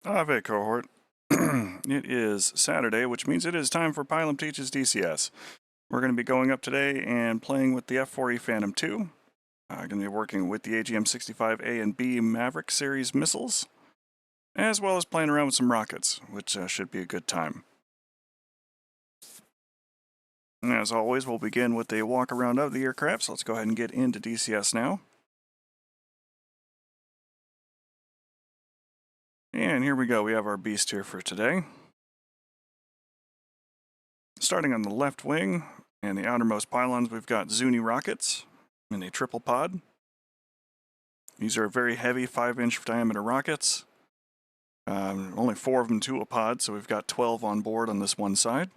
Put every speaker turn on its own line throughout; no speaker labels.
Ave cohort. It is Saturday, which means it is time for Pilum Teaches DCS. We're going to be going up today and playing with the F-4E Phantom 2. Going to be working with the AGM-65A and B Maverick series missiles, as well as playing around with some rockets, which should be a good time. As always, we'll begin with a walk around of the aircraft, so let's go ahead and get into DCS now. And here we go, we have our beast here for today. Starting on the left wing and the outermost pylons, we've got Zuni rockets in a triple pod. These are very heavy 5-inch diameter rockets. Only 4 of them to a pod, so we've got 12 on board on this one side.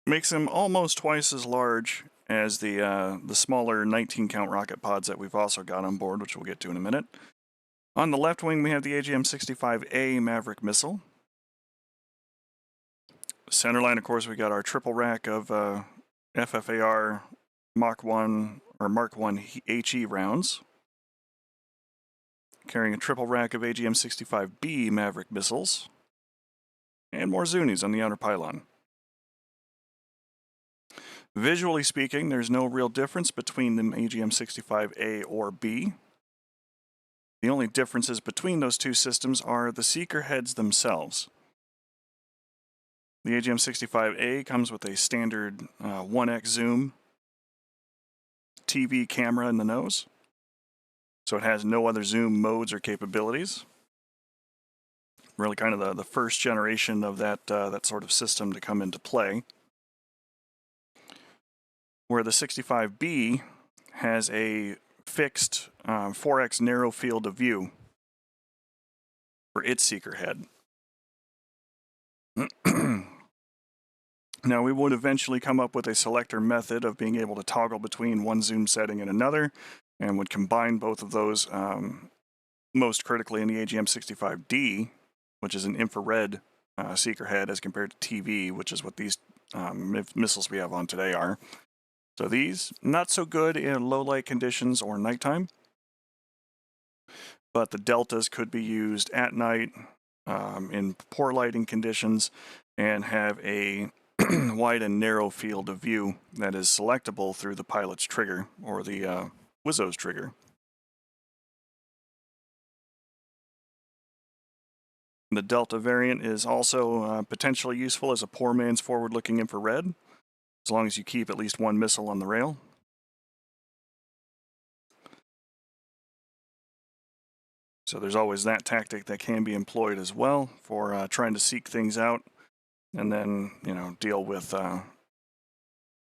Makes them almost twice as large as the smaller 19-count rocket pods that we've also got on board, which we'll get to in a minute. On the left wing, we have the AGM-65A Maverick missile. Centerline, of course, we got our triple rack of FFAR Mach 1 or Mark 1 HE rounds, carrying a triple rack of AGM-65B Maverick missiles, and more Zunis on the outer pylon. Visually speaking, there's no real difference between the AGM-65A or B. The only differences between those two systems are the seeker heads themselves. The AGM-65A comes with a standard 1x zoom TV camera in the nose, so it has no other zoom modes or capabilities. Really kind of the first generation of that sort of system to come into play. Where the 65B has a fixed 4x narrow field of view for its seeker head. Now, we would eventually come up with a selector method of being able to toggle between one zoom setting and another, and would combine both of those most critically in the AGM-65D, which is an infrared seeker head as compared to TV, which is what these missiles we have on today are. So these, not so good in low light conditions or nighttime, but the deltas could be used at night in poor lighting conditions and have a wide and narrow field of view that is selectable through the pilot's trigger or the Wizzo's trigger. The Delta variant is also potentially useful as a poor man's forward-looking infrared, as long as you keep at least one missile on the rail. So there's always that tactic that can be employed as well for trying to seek things out and then, deal with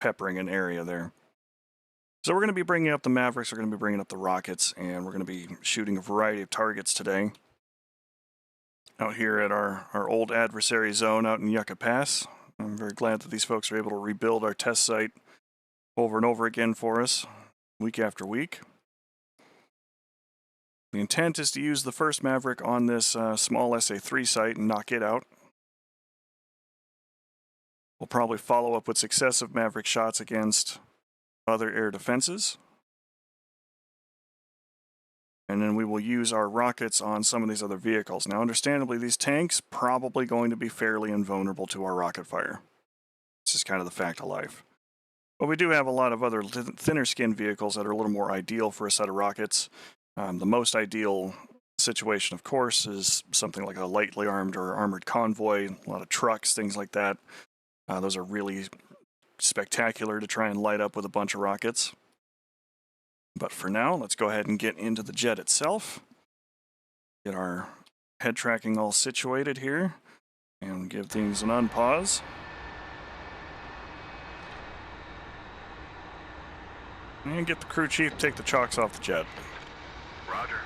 peppering an area there. So we're going to be bringing up the Mavericks, we're going to be bringing up the rockets, and we're going to be shooting a variety of targets today. Out here at our old adversary zone out in Yucca Pass. I'm very glad that these folks are able to rebuild our test site over and over again for us, week after week. The intent is to use the first Maverick on this small SA-3 site and knock it out. We'll probably follow up with successive Maverick shots against other air defenses. And then we will use our rockets on some of these other vehicles. Now, understandably, these tanks probably going to be fairly invulnerable to our rocket fire. It's just kind of the fact of life. But we do have a lot of other thinner skin vehicles that are a little more ideal for a set of rockets. The most ideal situation, of course, is something like a lightly armed or armored convoy, a lot of trucks, things like that. Those are really spectacular to try and light up with a bunch of rockets. But for now, let's go ahead and get into the jet itself. Get our head tracking all situated here and give things an unpause. And get the crew chief to take the chocks off the jet.
Roger.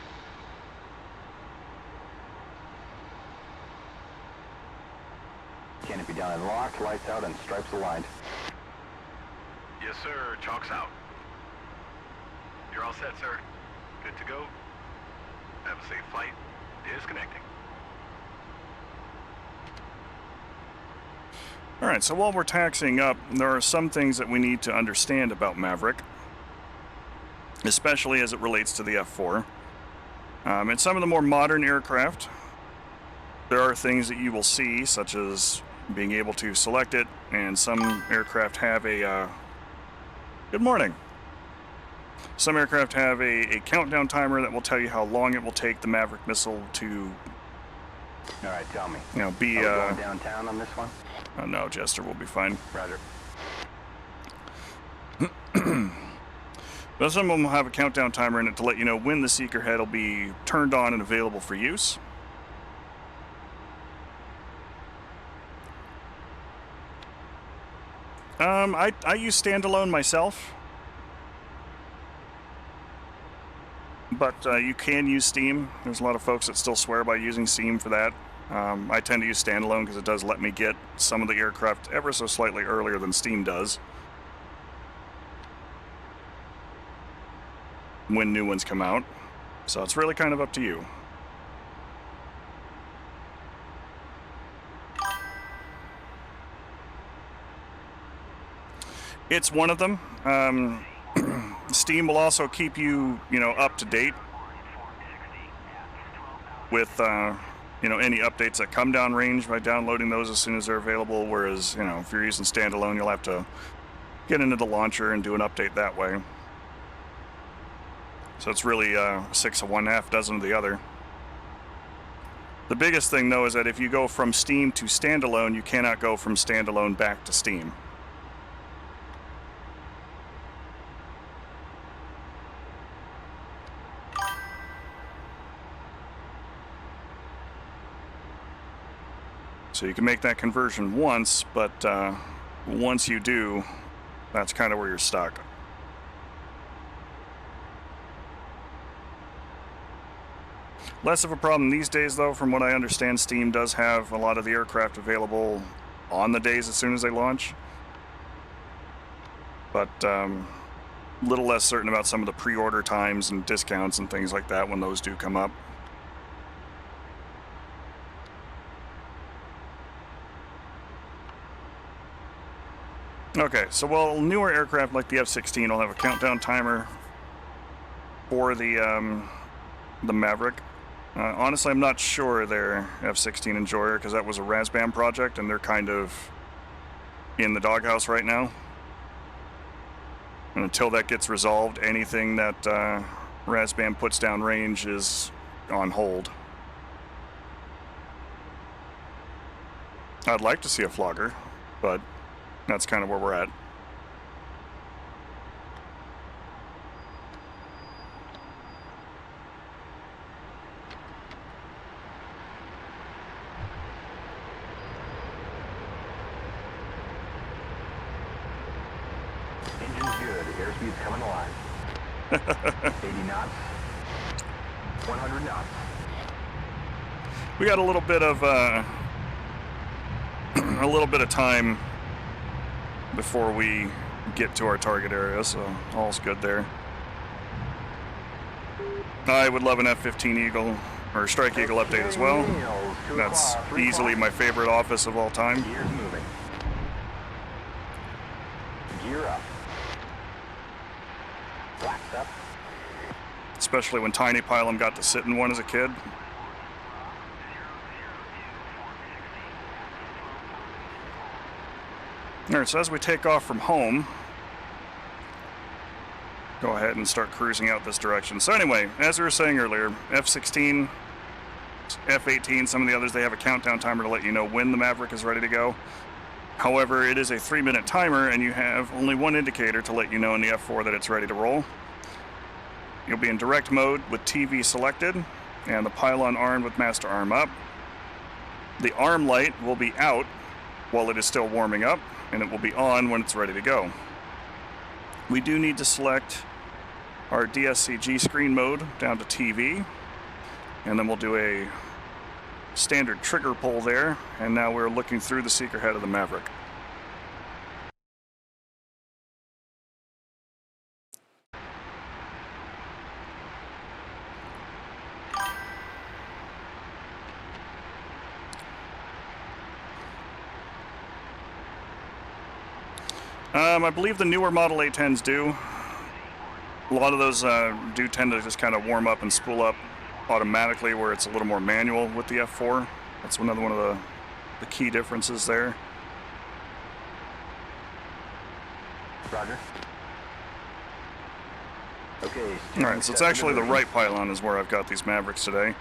Canopy down and locked, lights out, and stripes aligned.
Yes, sir. Chalk's out. You're all set, sir. Good to go. Have a safe flight. Disconnecting.
Alright, so while we're taxiing up, there are some things that we need to understand about Maverick, especially as it relates to the F-4. In some of the more modern aircraft, there are things that you will see, such as being able to select it, and some aircraft have a... Good morning. Some aircraft have a countdown timer that will tell you how long it will take the Maverick missile to...
All right, tell me.
You know, be...
Are we going downtown on this one?
No, Jester will be fine.
Roger.
But some of them will have a countdown timer in it to let you know when the seeker head will be turned on and available for use. I use standalone myself, but you can use Steam. There's a lot of folks that still swear by using Steam for that. I tend to use standalone because it does let me get some of the aircraft ever so slightly earlier than Steam does when new ones come out. So it's really kind of up to you. It's one of them. Steam will also keep you, up to date with, any updates that come downrange by downloading those as soon as they're available. Whereas, if you're using standalone, you'll have to get into the launcher and do an update that way. So it's really 6 of one, half dozen of the other. The biggest thing, though, is that if you go from Steam to standalone, you cannot go from standalone back to Steam. So you can make that conversion once, but once you do, that's kind of where you're stuck. Less of a problem these days, though. From what I understand, Steam does have a lot of the aircraft available on the days as soon as they launch. But a little less certain about some of the pre-order times and discounts and things like that when those do come up. Okay, so while newer aircraft like the F-16 will have a countdown timer for the Maverick, honestly, I'm not sure they're F-16 Enjoyer, because that was a RASBAM project, and they're kind of in the doghouse right now. And until that gets resolved, anything that RASBAM puts down range is on hold. I'd like to see a flogger, but that's kind of where we're at.
Engine's good. Airspeed's coming alive. 80 knots. 100 knots.
We got a little bit of time before we get to our target area, so all's good there. I would love an F-15 Eagle or Strike Eagle update as well. That's easily my favorite office of all time.
Gears moving. Gear up. Flaps up.
Especially when Tiny Pilum got to sit in one as a kid. Alright, so as we take off from home, go ahead and start cruising out this direction. So anyway, as we were saying earlier, F-16, F-18, some of the others, they have a countdown timer to let you know when the Maverick is ready to go. However, it is a 3-minute timer, and you have only one indicator to let you know in the F-4 that it's ready to roll. You'll be in direct mode with TV selected, and the pylon armed with master arm up. The arm light will be out while it is still warming up, and it will be on when it's ready to go. We do need to select our DSCG screen mode down to TV, and then we'll do a standard trigger pull there, and now we're looking through the seeker head of the Maverick. I believe the newer Model A10s do. A lot of those do tend to just kind of warm up and spool up automatically, where it's a little more manual with the F4. That's one of the key differences there.
Roger. Okay.
Alright, so it's actually the right pylon is where I've got these Mavericks today.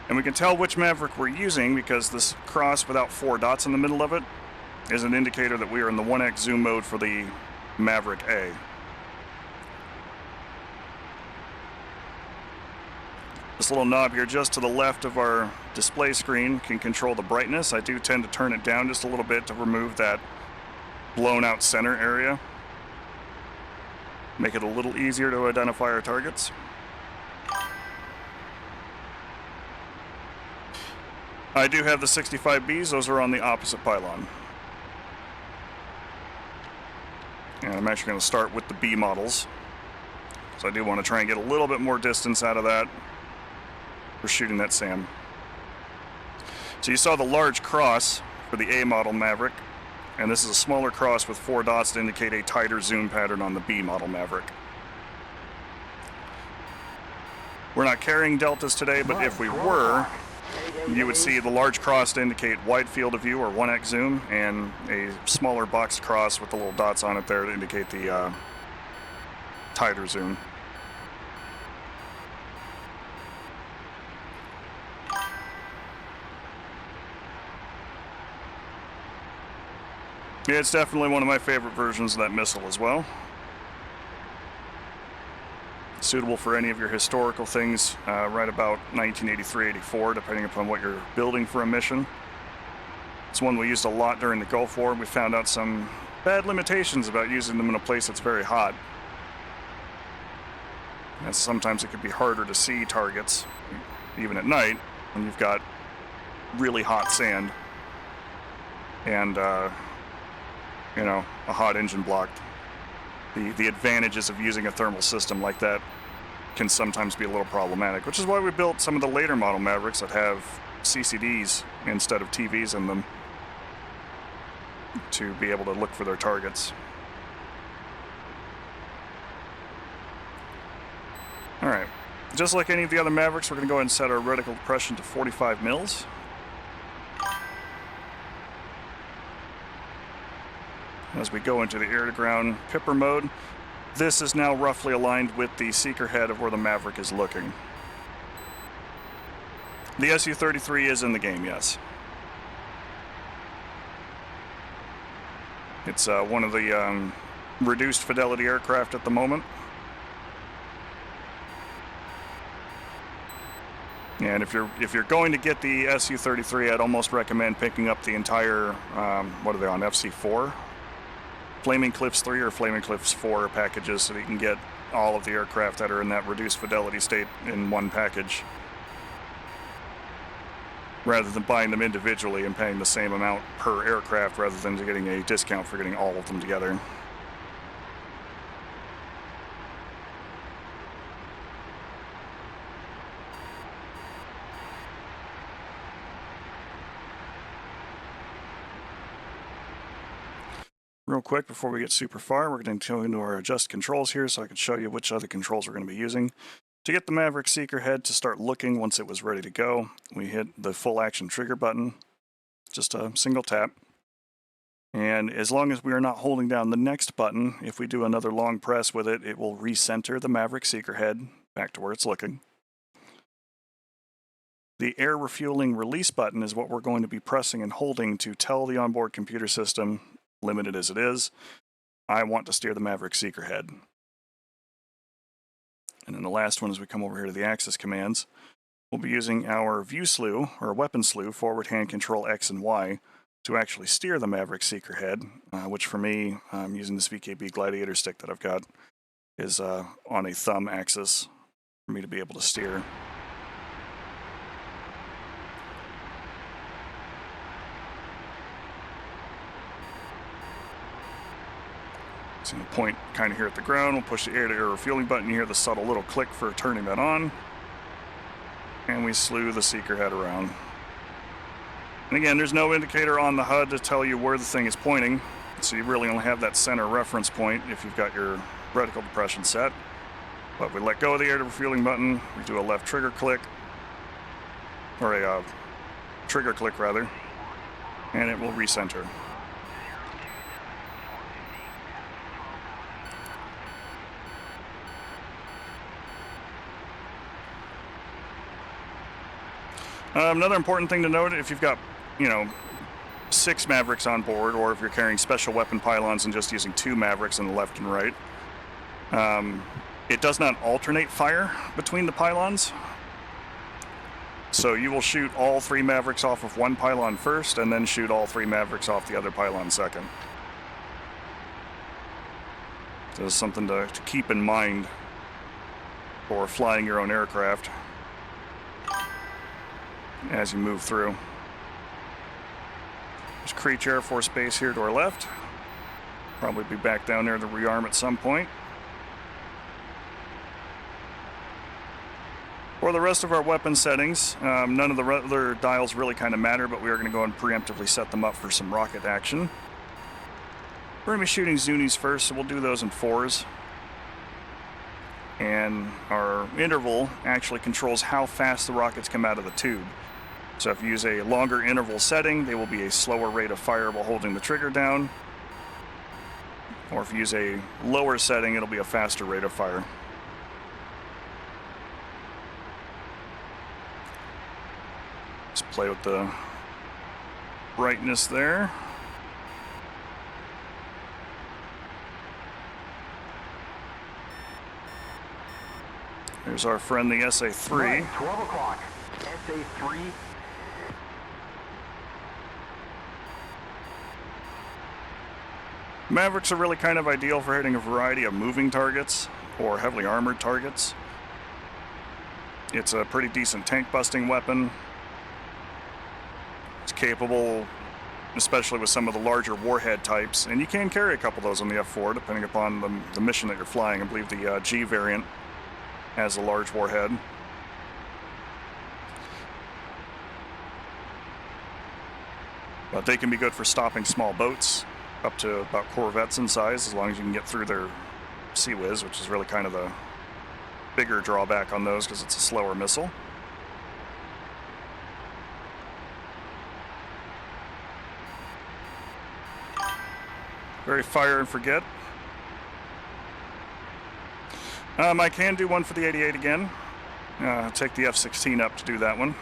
And we can tell which Maverick we're using because this cross without 4 dots in the middle of it is an indicator that we are in the 1x zoom mode for the Maverick A. This little knob here just to the left of our display screen can control the brightness. I do tend to turn it down just a little bit to remove that blown out center area. Make it a little easier to identify our targets. I do have the 65Bs, those are on the opposite pylon. And I'm actually going to start with the B models. So I do want to try and get a little bit more distance out of that for shooting that SAM. So you saw the large cross for the A model Maverick, and this is a smaller cross with 4 dots to indicate a tighter zoom pattern on the B model Maverick. We're not carrying deltas today, but if we were, you would see the large cross to indicate wide field of view or 1x zoom, and a smaller boxed cross with the little dots on it there to indicate the tighter zoom. Yeah, it's definitely one of my favorite versions of that missile as well. Suitable for any of your historical things right about 1983-84, depending upon what you're building for a mission. It's one we used a lot during the Gulf War. We found out some bad limitations about using them in a place that's very hot. And sometimes it could be harder to see targets, even at night, when you've got really hot sand and you know, a hot engine block. The advantages of using a thermal system like that can sometimes be a little problematic, which is why we built some of the later model Mavericks that have CCDs instead of TVs in them to be able to look for their targets. Alright, just like any of the other Mavericks, we're going to go ahead and set our reticle depression to 45 mils. As we go into the air-to-ground pipper mode, this is now roughly aligned with the seeker head of where the Maverick is looking. The Su-33 is in the game, yes. It's one of the reduced fidelity aircraft at the moment. And if you're going to get the Su-33, I'd almost recommend picking up the entire, what are they on, FC4? Flaming Cliffs 3 or Flaming Cliffs 4 packages, so that you can get all of the aircraft that are in that reduced fidelity state in one package, rather than buying them individually and paying the same amount per aircraft rather than getting a discount for getting all of them together. Real quick, before we get super far, we're going to go into our adjust controls here so I can show you which other controls we're going to be using. To get the Maverick seeker head to start looking once it was ready to go, we hit the full action trigger button, just a single tap. And as long as we are not holding down the next button, if we do another long press with it, it will recenter the Maverick seeker head back to where it's looking. The air refueling release button is what we're going to be pressing and holding to tell the onboard computer system, limited as it is, I want to steer the Maverick seeker head. And then the last one, as we come over here to the access commands, we'll be using our view slew, or weapon slew, forward hand control X and Y, to actually steer the Maverick seeker head, which for me, I'm using this VKB Gladiator stick that I've got, is on a thumb axis for me to be able to steer. So the point kind of here at the ground, we'll push the air-to-air refueling button. You hear the subtle little click for turning that on. And we slew the seeker head around. And again, there's no indicator on the HUD to tell you where the thing is pointing. So you really only have that center reference point if you've got your reticle depression set. But we let go of the air-to-refueling button, we do a left trigger click, or a trigger click rather, and it will recenter. Another important thing to note, if you've got, 6 Mavericks on board, or if you're carrying special weapon pylons and just using 2 Mavericks in the left and right, it does not alternate fire between the pylons. So you will shoot all 3 Mavericks off of one pylon first, and then shoot all 3 Mavericks off the other pylon second. So it's something to keep in mind for flying your own aircraft as you move through. There's Creech Air Force Base here to our left. Probably be back down there to rearm at some point. For the rest of our weapon settings, none of the other dials really kind of matter, but we are going to go and preemptively set them up for some rocket action. We're going to be shooting Zunis first, so we'll do those in 4s. And our interval actually controls how fast the rockets come out of the tube. So if you use a longer interval setting, they will be a slower rate of fire while holding the trigger down. Or if you use a lower setting, it'll be a faster rate of fire. Just play with the brightness there. There's our friend, the SA-3.
Right, 12 o'clock. SA-3.
Mavericks are really kind of ideal for hitting a variety of moving targets or heavily armored targets. It's a pretty decent tank busting weapon. It's capable, especially with some of the larger warhead types, and you can carry a couple of those on the F-4 depending upon the mission that you're flying. I believe the G variant has a large warhead. But they can be good for stopping small boats up to about corvettes in size, as long as you can get through their sea whiz, which is really kind of the bigger drawback on those because it's a slower missile. Very fire and forget. I can do one for the 88 again. Take the F-16 up to do that one.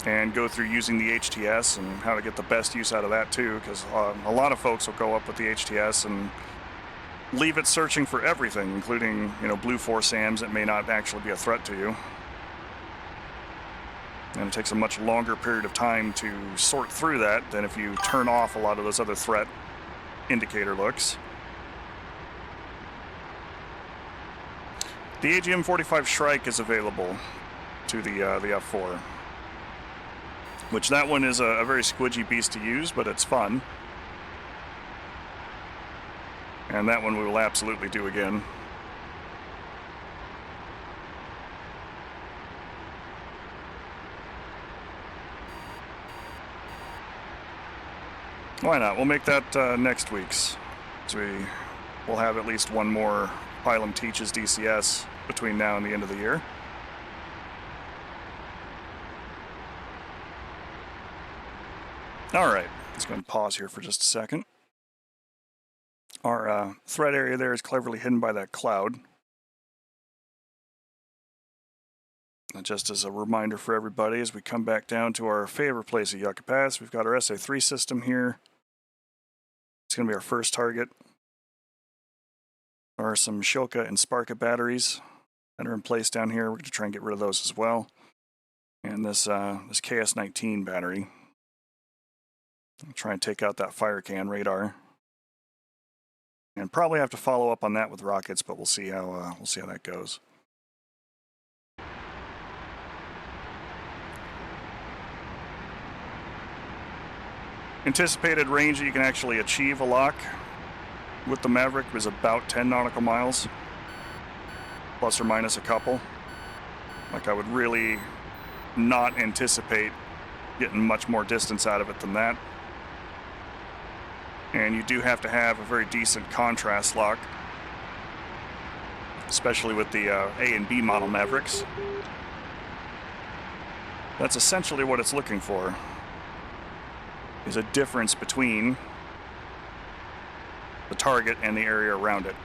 And go through using the HTS and how to get the best use out of that too, because a lot of folks will go up with the HTS and leave it searching for everything, including, blue 4 SAMs that may not actually be a threat to you. And it takes a much longer period of time to sort through that than if you turn off a lot of those other threat indicator looks. The AGM-65 Shrike is available to the F-4, which that one is a very squidgy beast to use, but it's fun. And that one we will absolutely do again. Why not? We'll make that next week's. So we'll have at least one more Pilum Teaches DCS between now and the end of the year. All right, let's go and pause here for just a second. Our threat area there is cleverly hidden by that cloud. And just as a reminder for everybody, as we come back down to our favorite place at Yucca Pass, we've got our SA-3 system here. It's going to be our first target. There are some Shilka and Sparka batteries that are in place down here. We're going to try and get rid of those as well. And this KS-19 battery. I'll try and take out that fire can radar. And probably have to follow up on that with rockets, but we'll see how that goes. Anticipated range that you can actually achieve a lock with the Maverick was about 10 nautical miles, plus or minus a couple. Like, I would really not anticipate getting much more distance out of it than that. And you do have to have a very decent contrast lock. especially with the A and B model Mavericks. That's essentially what it's looking for, is a difference between the target and the area around it.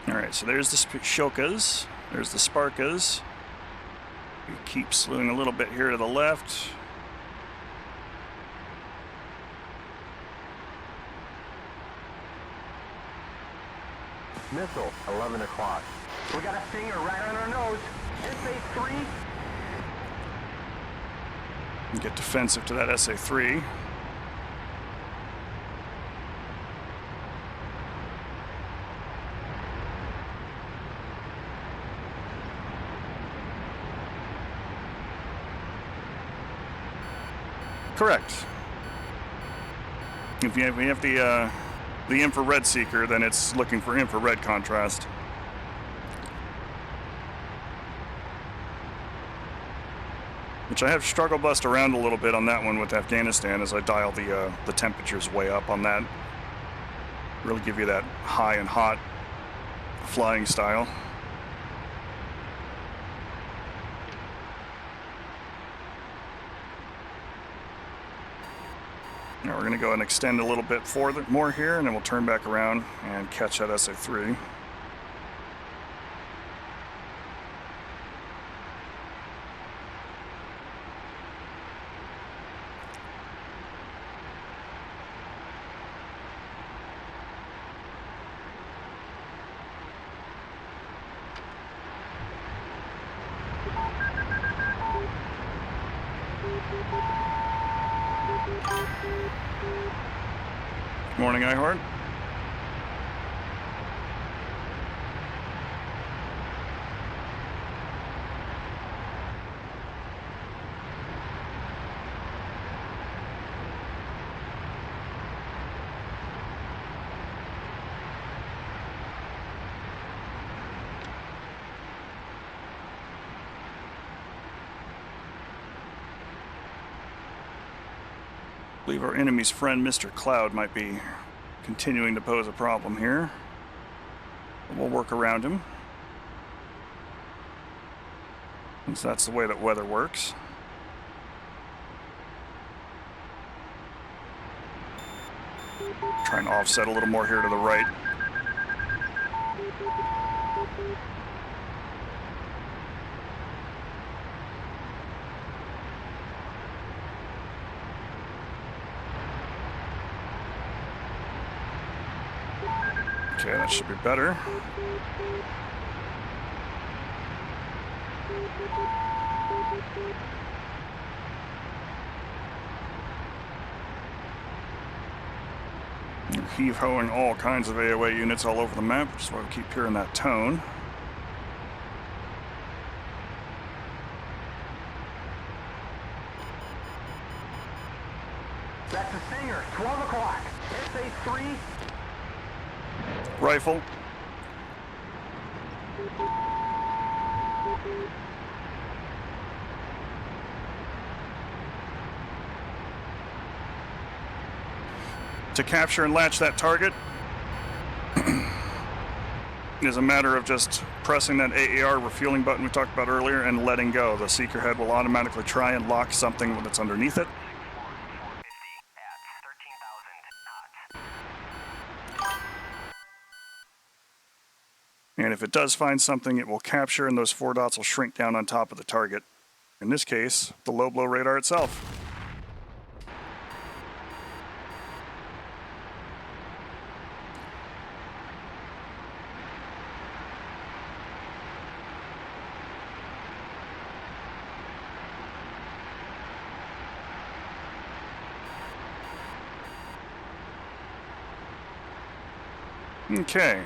Alright, so there's the Shokas, there's the Sparkas. We keep slewing a little bit here to the left.
Missile, 11 o'clock. We got a stinger right on our nose. SA-3.
And get defensive to that SA-3. Correct. If you have the infrared seeker, then it's looking for infrared contrast. Which I have struggle bust around a little bit on that one with Afghanistan as I dial the temperatures way up on that. Really give you that high and hot flying style. Now we're going to go and extend a little bit more here, and then we'll turn back around and catch that SA-3. Morning, iHeart. I believe our enemy's friend, Mr. Cloud, might be continuing to pose a problem here. But we'll work around him, since that's the way that weather works. Try and offset a little more here to the right. Okay, that should be better. You're heave-hoing all kinds of AOA units all over the map, just want to keep hearing that tone.
That's a stinger, 12 o'clock. SA-3.
Rifle. To capture and latch that target is a matter of just pressing that AAR refueling button we talked about earlier and letting go. The seeker head will automatically try and lock something that's underneath it. And if it does find something, it will capture, and those 4 dots will shrink down on top of the target. In this case, the low-blow radar itself. Okay.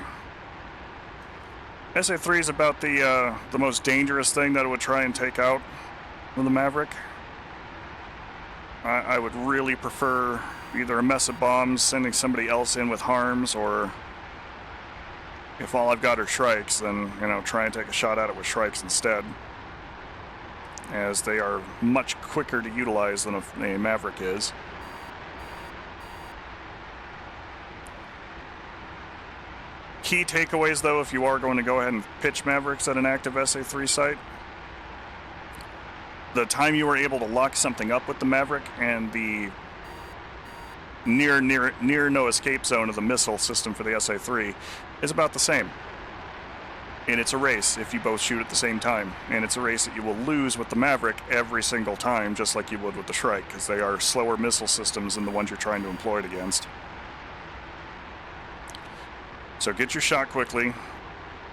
SA-3 is about the most dangerous thing that it would try and take out with the Maverick. I would really prefer either a mess of bombs, sending somebody else in with harms, or if all I've got are Shrikes, then, you know, try and take a shot at it with Shrikes instead. as they are much quicker to utilize than a Maverick is. Key takeaways, though, if you are going to go ahead and pitch Mavericks at an active SA3 site, the time you are able to lock something up with the Maverick and the near no escape zone of the missile system for the SA3 is about the same. And it's a race if you both shoot at the same time. And it's a race that you will lose with the Maverick every single time, just like you would with the Shrike, because they are slower missile systems than the ones you're trying to employ it against. So get your shot quickly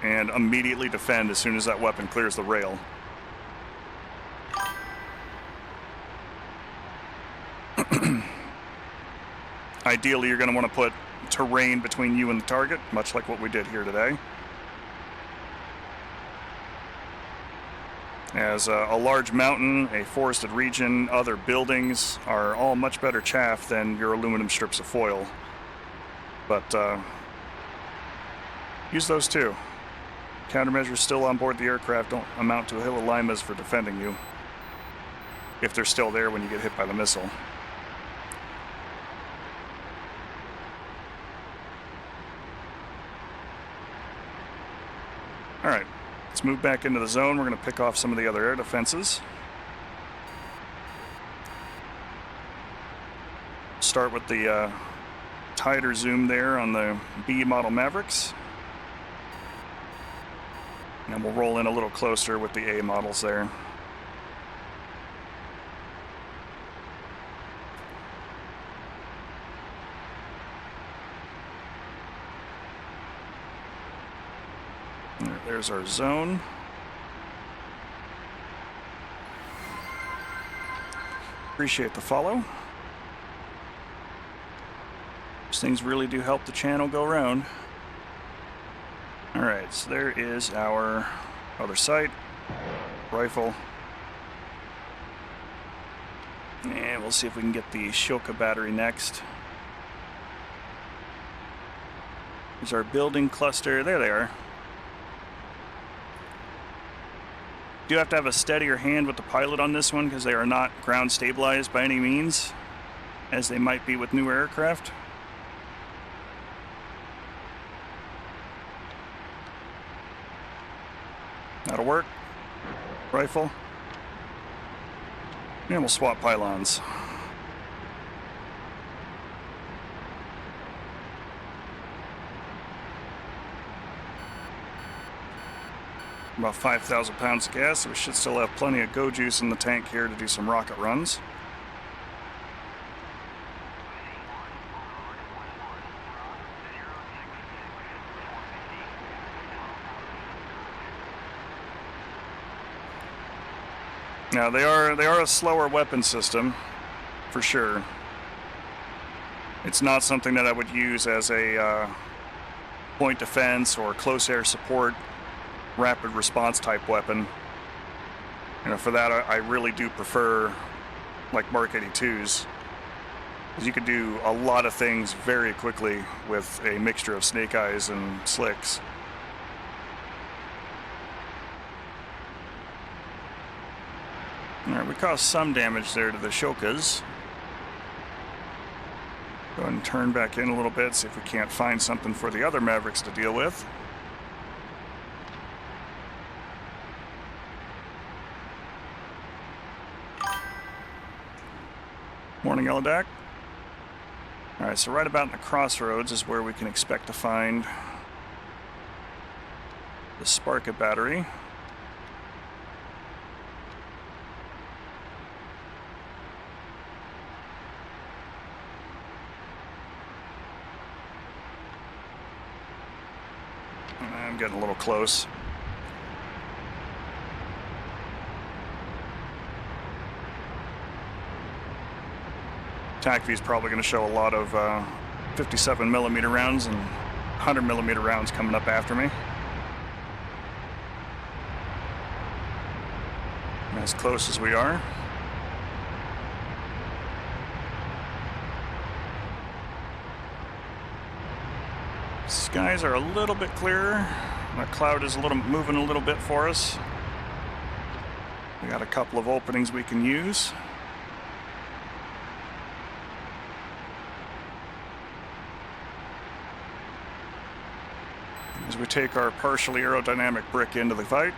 and immediately defend as soon as that weapon clears the rail. Ideally, you're going to want to put terrain between you and the target, much like what we did here today. As a large mountain, a forested region, other buildings are all much better chaff than your aluminum strips of foil. But use those too. Countermeasures still on board the aircraft don't amount to a hill of limas for defending you, if they're still there when you get hit by the missile. Alright, let's move back into the zone. We're going to pick off some of the other air defenses. Start with the tighter zoom there on the B model Mavericks. And we'll roll in a little closer with the A models there. There's our zone. Appreciate the follow. These things really do help the channel go around. Alright, so there is our other sight, rifle. And we'll see if we can get the Shoka battery next. There's our building cluster. There they are. You do have to have a steadier hand with the pilot on this one because they are not ground stabilized by any means, as they might be with newer aircraft. That'll work. Rifle. And we'll swap pylons. About 5,000 pounds of gas, so we should still have plenty of go juice in the tank here to do some rocket runs. Now they are a slower weapon system, for sure. It's not something that I would use as a point defense or close air support rapid response type weapon. You know, for that I really do prefer like Mark 82s, because you could do a lot of things very quickly with a mixture of snake eyes and slicks. Alright, we caused some damage there to the Shokas. Go ahead and turn back in a little bit, see if we can't find something for the other Mavericks to deal with. Morning, Eladak. Alright, so right about in the crossroads is where we can expect to find the Sparka battery. I'm getting a little close. TACV is probably going to show a lot of 57mm rounds and 100mm rounds coming up after me. As close as we are. Skies are a little bit clearer. The cloud is moving a little bit for us. We got a couple of openings we can use. As we take our partially aerodynamic brick into the fight.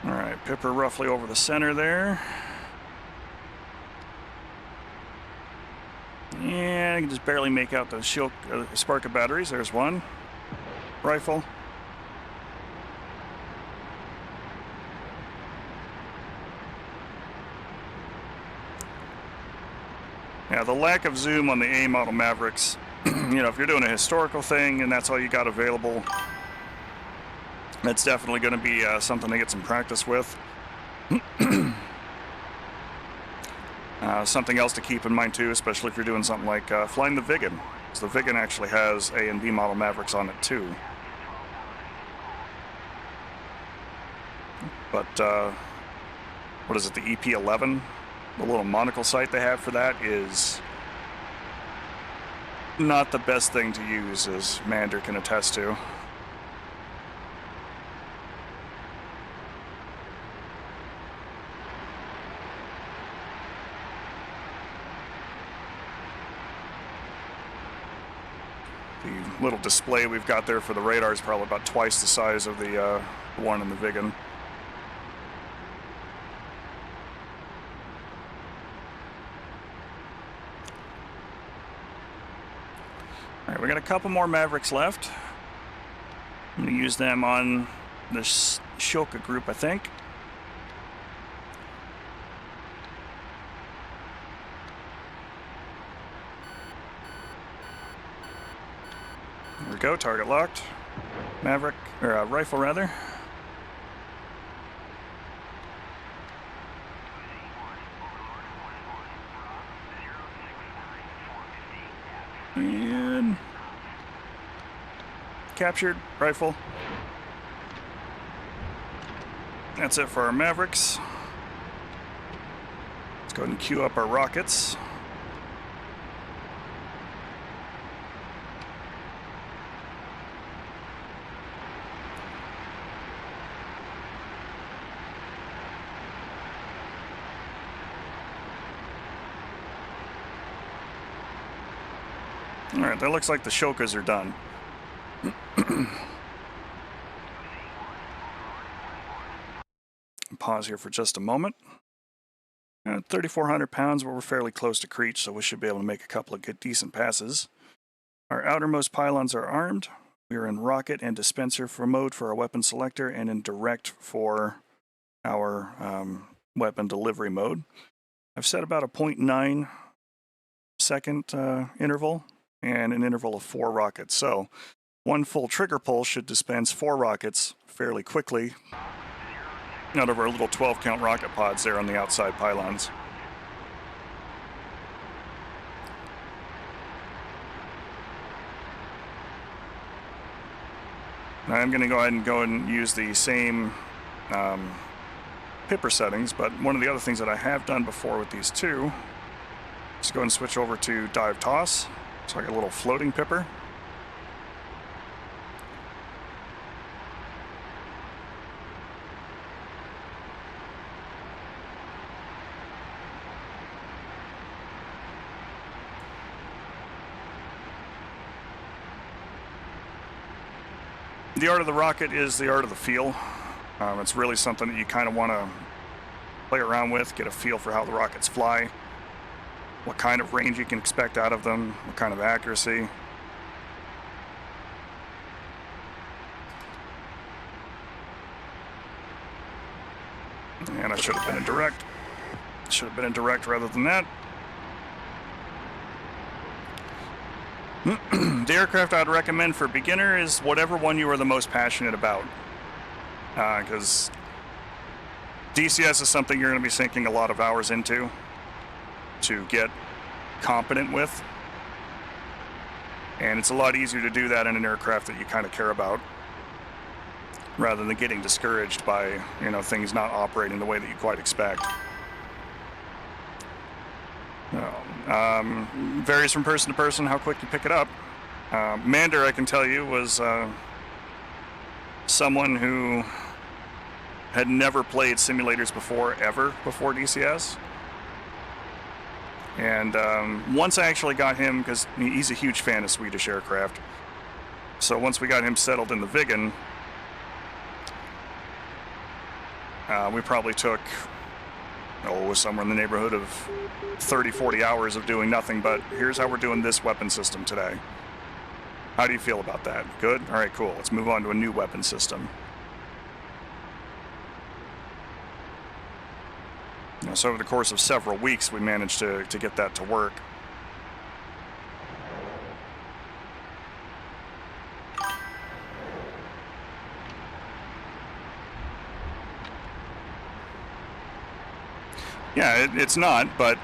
All right, pipper roughly over the center there. And I can just barely make out the spark of batteries. There's one. Rifle. Yeah, the lack of zoom on the A model Mavericks, you know, if you're doing a historical thing and that's all you got available, that's definitely going to be something to get some practice with. Something else to keep in mind too, especially if you're doing something like flying the Viggen. So the Viggen actually has A and B model Mavericks on it too. But, what is it, the EP-11? The little monocle sight they have for that is not the best thing to use, as Mander can attest to. The little display we've got there for the radar is probably about twice the size of the one in the Viggen. All right, we got a couple more Mavericks left. I'm going to use them on this Shoka group, I think. There we go, target locked. Maverick, or rifle rather. And captured rifle. That's it for our Mavericks. Let's go ahead and queue up our rockets. All right, that looks like the Shokas are done. Pause here for just a moment. 3,400 pounds, but we're fairly close to Creech, so we should be able to make a couple of good, decent passes. Our outermost pylons are armed. We are in rocket and dispenser for mode for our weapon selector, and in direct for our weapon delivery mode. I've set about a 0.9 second interval and an interval of 4 rockets. So one full trigger pull should dispense 4 rockets fairly quickly out of our little 12 count rocket pods there on the outside pylons. Now I'm going to go ahead and use the same pipper settings, but one of the other things that I have done before with these two is go ahead and switch over to dive toss. It's like a little floating pipper. The art of the rocket is the art of the feel. It's really something that you kind of want to play around with, get a feel for how the rockets fly, what kind of range you can expect out of them, what kind of accuracy. And I should have been in direct. Should have been in direct rather than that. The aircraft I'd recommend for beginner is whatever one you are the most passionate about. Because DCS is something you're going to be sinking a lot of hours into to get competent with. And it's a lot easier to do that in an aircraft that you kind of care about, rather than getting discouraged by, you know, things not operating the way that you quite expect. Oh, Varies from person to person how quick you pick it up. Mander, I can tell you, was someone who had never played simulators before DCS. And once I actually got him, because he's a huge fan of Swedish aircraft, so once we got him settled in the Viggen, we probably took, it was somewhere in the neighborhood of 30, 40 hours of doing nothing, but here's how we're doing this weapon system today. How do you feel about that? Good? All right, cool. Let's move on to a new weapon system. So over the course of several weeks, we managed to get that to work. Yeah, it's not, but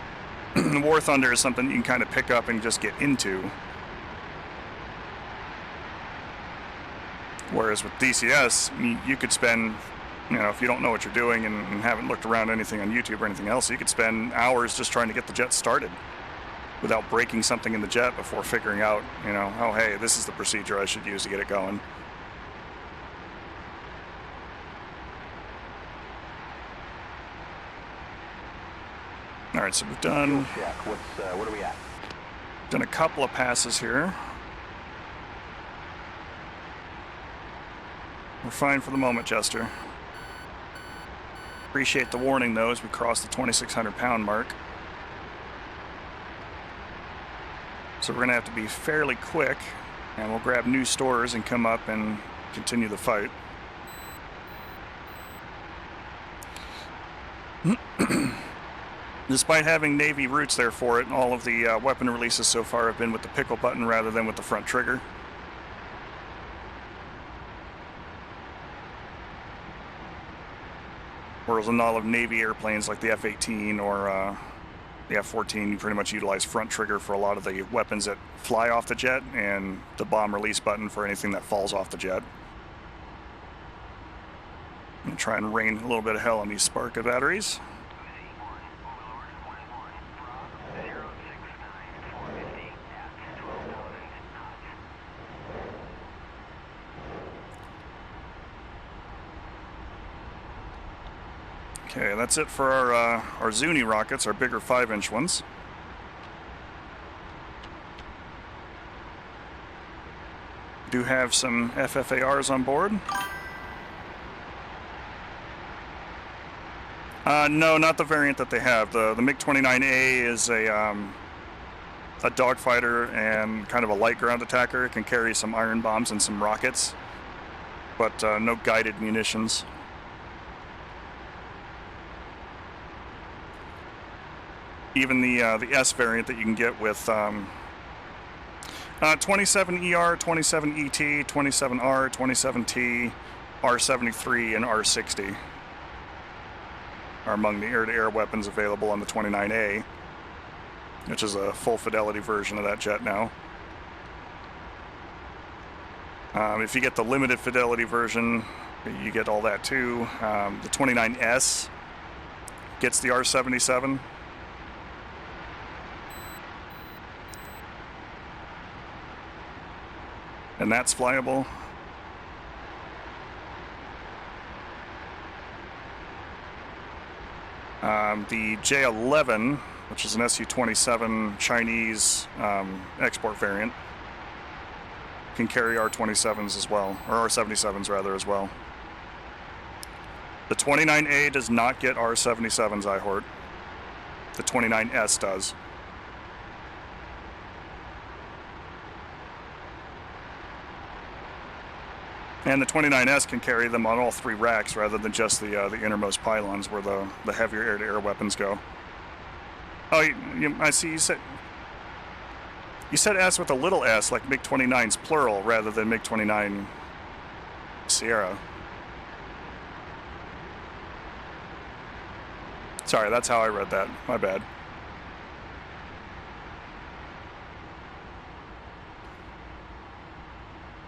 War Thunder is something you can kind of pick up and just get into. Whereas with DCS, you could spend, if you don't know what you're doing and haven't looked around anything on YouTube or anything else, you could spend hours just trying to get the jet started without breaking something in the jet before figuring out, oh, hey, this is the procedure I should use to get it going. All right, so we've done...
Fuel check. What are we at?
Done a couple of passes here. We're fine for the moment, Jester. Appreciate the warning, though, as we cross the 2,600 pound mark. So we're going to have to be fairly quick, and we'll grab new stores and come up and continue the fight. Despite having Navy roots there for it, all of the weapon releases so far have been with the pickle button rather than with the front trigger. Whereas in all of Navy airplanes like the F-18 or the F-14, you pretty much utilize front trigger for a lot of the weapons that fly off the jet and the bomb release button for anything that falls off the jet. I'm going to try and rain a little bit of hell on these Sparka batteries. Okay, that's it for our Zuni rockets, our bigger 5-inch ones. Do have some FFARs on board. No, not the variant that they have. The MiG-29A is a dogfighter and kind of a light ground attacker. It can carry some iron bombs and some rockets, but no guided munitions. Even the S variant that you can get with 27ER, 27ET, 27R, 27T, R73, and R60 are among the air-to-air weapons available on the 29A, which is a full fidelity version of that jet now. If you get the limited fidelity version, you get all that too. The 29S gets the R77. And that's flyable. The J11, which is an SU-27 Chinese export variant, can carry R-27s as well, or R-77s rather as well. The 29A does not get R-77s, IHORT. The 29S does. And the 29S can carry them on all three racks rather than just the innermost pylons where the heavier air-to-air weapons go. Oh, I see you said S with a little s, like MiG-29's plural rather than MiG-29 Sierra. Sorry, that's how I read that. My bad.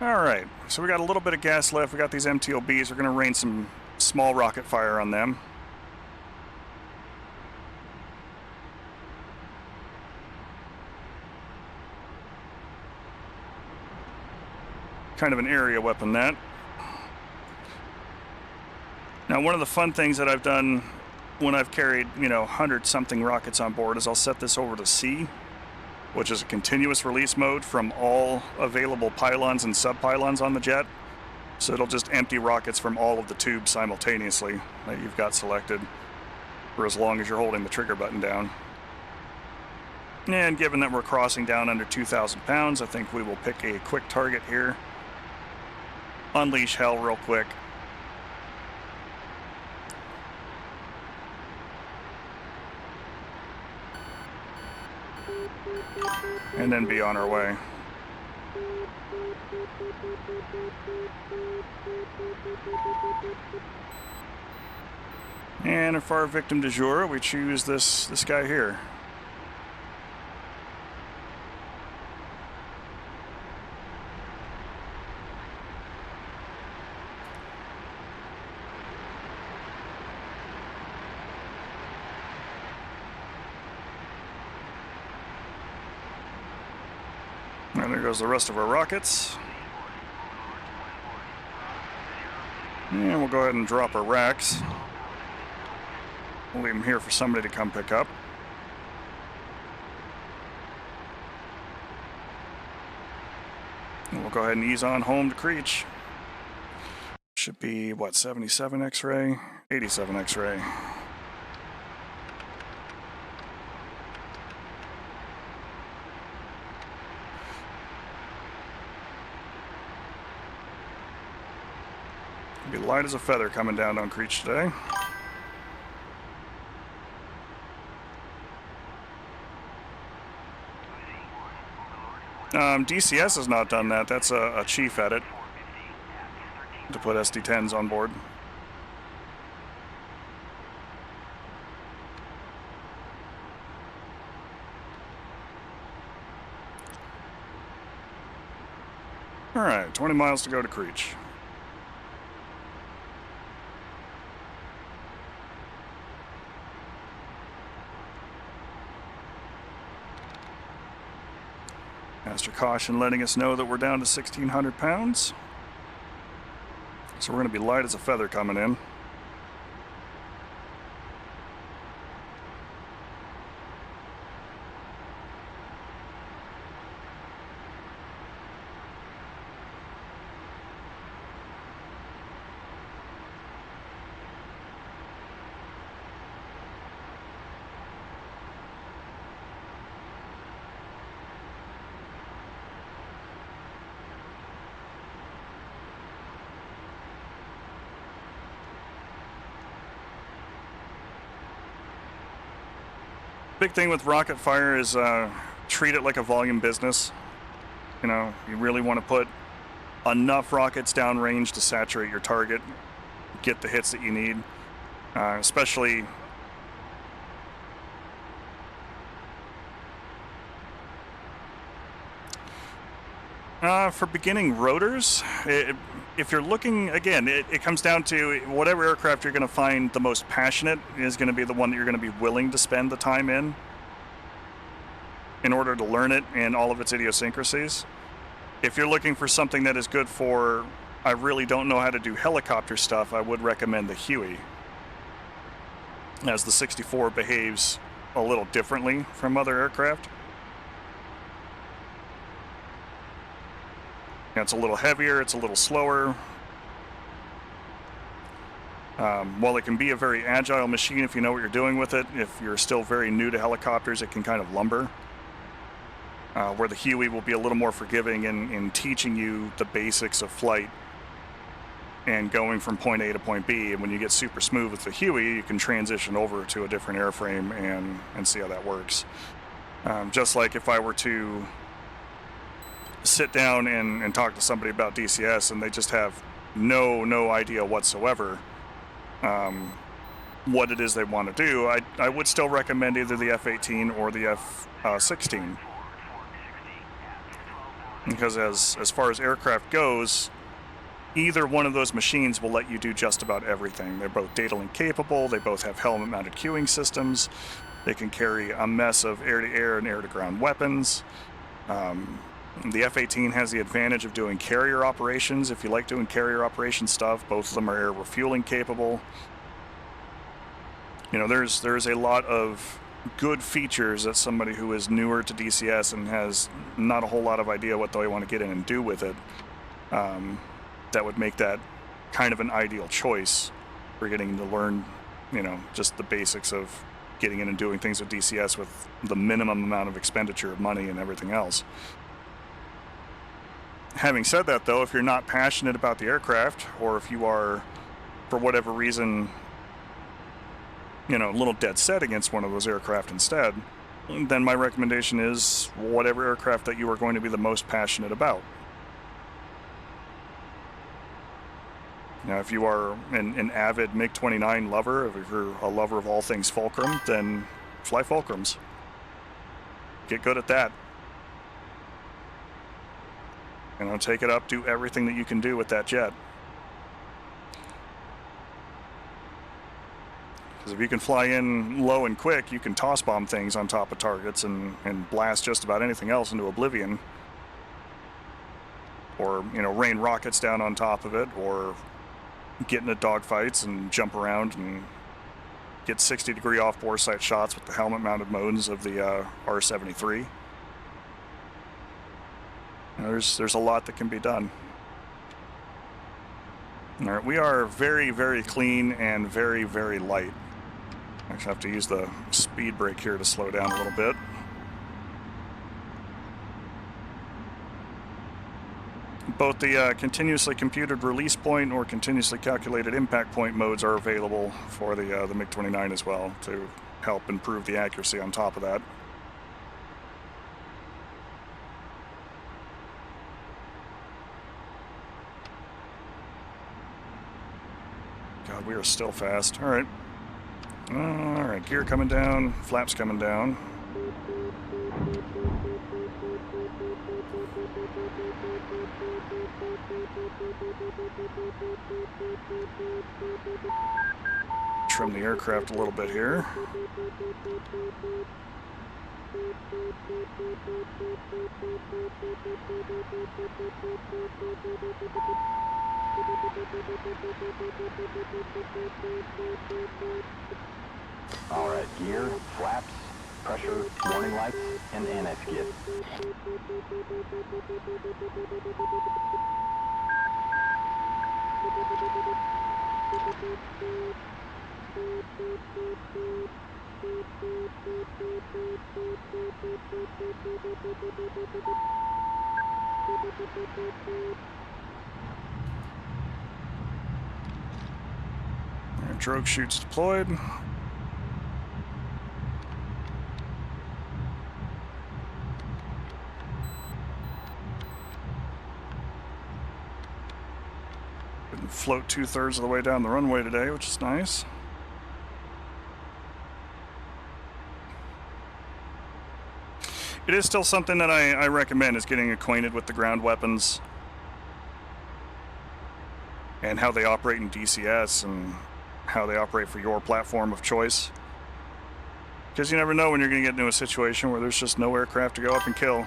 Alright, so we got a little bit of gas left. We got these MTOBs. We're going to rain some small rocket fire on them. kind of an area weapon, that. Now, one of the fun things that I've done when I've carried, 100-something rockets on board is I'll set this over to C, which is a continuous release mode from all available pylons and sub-pylons on the jet. So it'll just empty rockets from all of the tubes simultaneously that you've got selected for as long as you're holding the trigger button down. And given that we're crossing down under 2,000 pounds, I think we will pick a quick target here. Unleash hell real quick. And then be on our way. And for our victim du jour, we choose this guy here. And there goes the rest of our rockets. And we'll go ahead and drop our racks. We'll leave them here for somebody to come pick up. And we'll go ahead and ease on home to Creech. Should be, what, 77 X-ray? 87 X-ray. Be light as a feather coming down on Creech today. DCS has not done that. That's a chief edit to put SD-10s on board. All right, 20 miles to go to Creech. Master caution letting us know that we're down to 1,600 pounds. So we're going to be light as a feather coming in. Big thing with rocket fire is treat it like a volume business. You really want to put enough rockets downrange to saturate your target, get the hits that you need, especially for beginning rotors. If you're looking, again, it comes down to whatever aircraft you're going to find the most passionate is going to be the one that you're going to be willing to spend the time in order to learn it and all of its idiosyncrasies. If you're looking for something that is good for, I really don't know how to do helicopter stuff, I would recommend the Huey, as the 64 behaves a little differently from other aircraft. It's a little heavier, it's a little slower. While it can be a very agile machine if you know what you're doing with it, if you're still very new to helicopters, it can kind of lumber. Where the Huey will be a little more forgiving in teaching you the basics of flight and going from point A to point B. And when you get super smooth with the Huey, you can transition over to a different airframe and see how that works. Just like if I were to sit down and talk to somebody about DCS and they just have no idea whatsoever what it is they want to do, I would still recommend either the F-18 or the F-16. Because as far as aircraft goes, either one of those machines will let you do just about everything. They're both data link capable, they both have helmet mounted queuing systems, they can carry a mess of air-to-air and air-to-ground weapons. The F-18 has the advantage of doing carrier operations. If you like doing carrier operation stuff, both of them are air refueling capable. You know, there's a lot of good features that somebody who is newer to DCS and has not a whole lot of idea what they want to get in and do with it, that would make that kind of an ideal choice for getting to learn, you know, just the basics of getting in and doing things with DCS with the minimum amount of expenditure of money and everything else. Having said that, though, if you're not passionate about the aircraft, or if you are, for whatever reason, you know, a little dead set against one of those aircraft instead, then my recommendation is whatever aircraft that you are going to be the most passionate about. Now, if you are an avid MiG-29 lover, if you're a lover of all things Fulcrum, then fly Fulcrums. Get good at that. You know, take it up, do everything that you can do with that jet. Because if you can fly in low and quick, you can toss bomb things on top of targets and blast just about anything else into oblivion. Or, you know, rain rockets down on top of it, or get into dogfights and jump around and get 60-degree off-bore sight shots with the helmet-mounted modes of the R-73. You know, there's a lot that can be done. All right, we are very, very clean and very, very light. Actually, I have to use the speed brake here to slow down a little bit. Both the continuously computed release point or continuously calculated impact point modes are available for the MiG-29 as well, to help improve the accuracy on top of that. God, we are still fast. All right. All right, gear coming down, flaps coming down. Trim the aircraft a little bit here.
All right, gear, flaps, pressure, warning lights, and annex kit.
Our drogue chutes deployed. Didn't float 2/3 of the way down the runway today, which is nice. It is still something that I recommend, is getting acquainted with the ground weapons and how they operate in DCS and how they operate for your platform of choice. Because you never know when you're going to get into a situation where there's just no aircraft to go up and kill.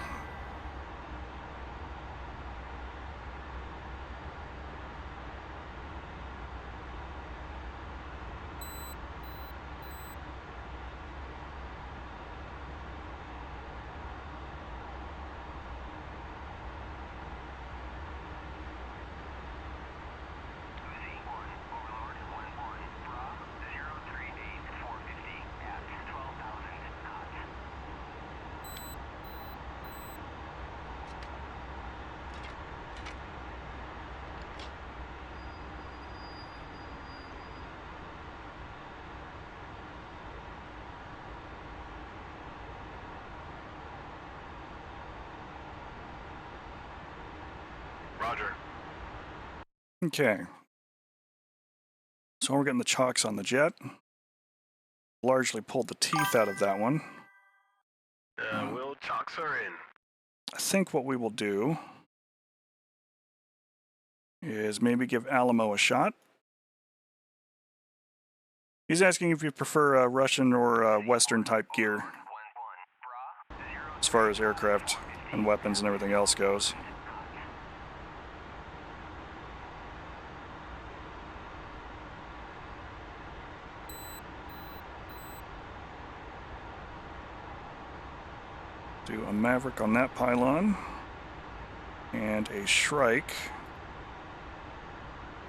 Roger.
Okay. So we're getting the chocks on the jet. Largely pulled the teeth out of that one.
Will chocks are in.
I think what we will do is maybe give Alamo a shot. He's asking if you prefer Russian or Western type gear as far as aircraft and weapons and everything else goes. Do a Maverick on that pylon and a Shrike,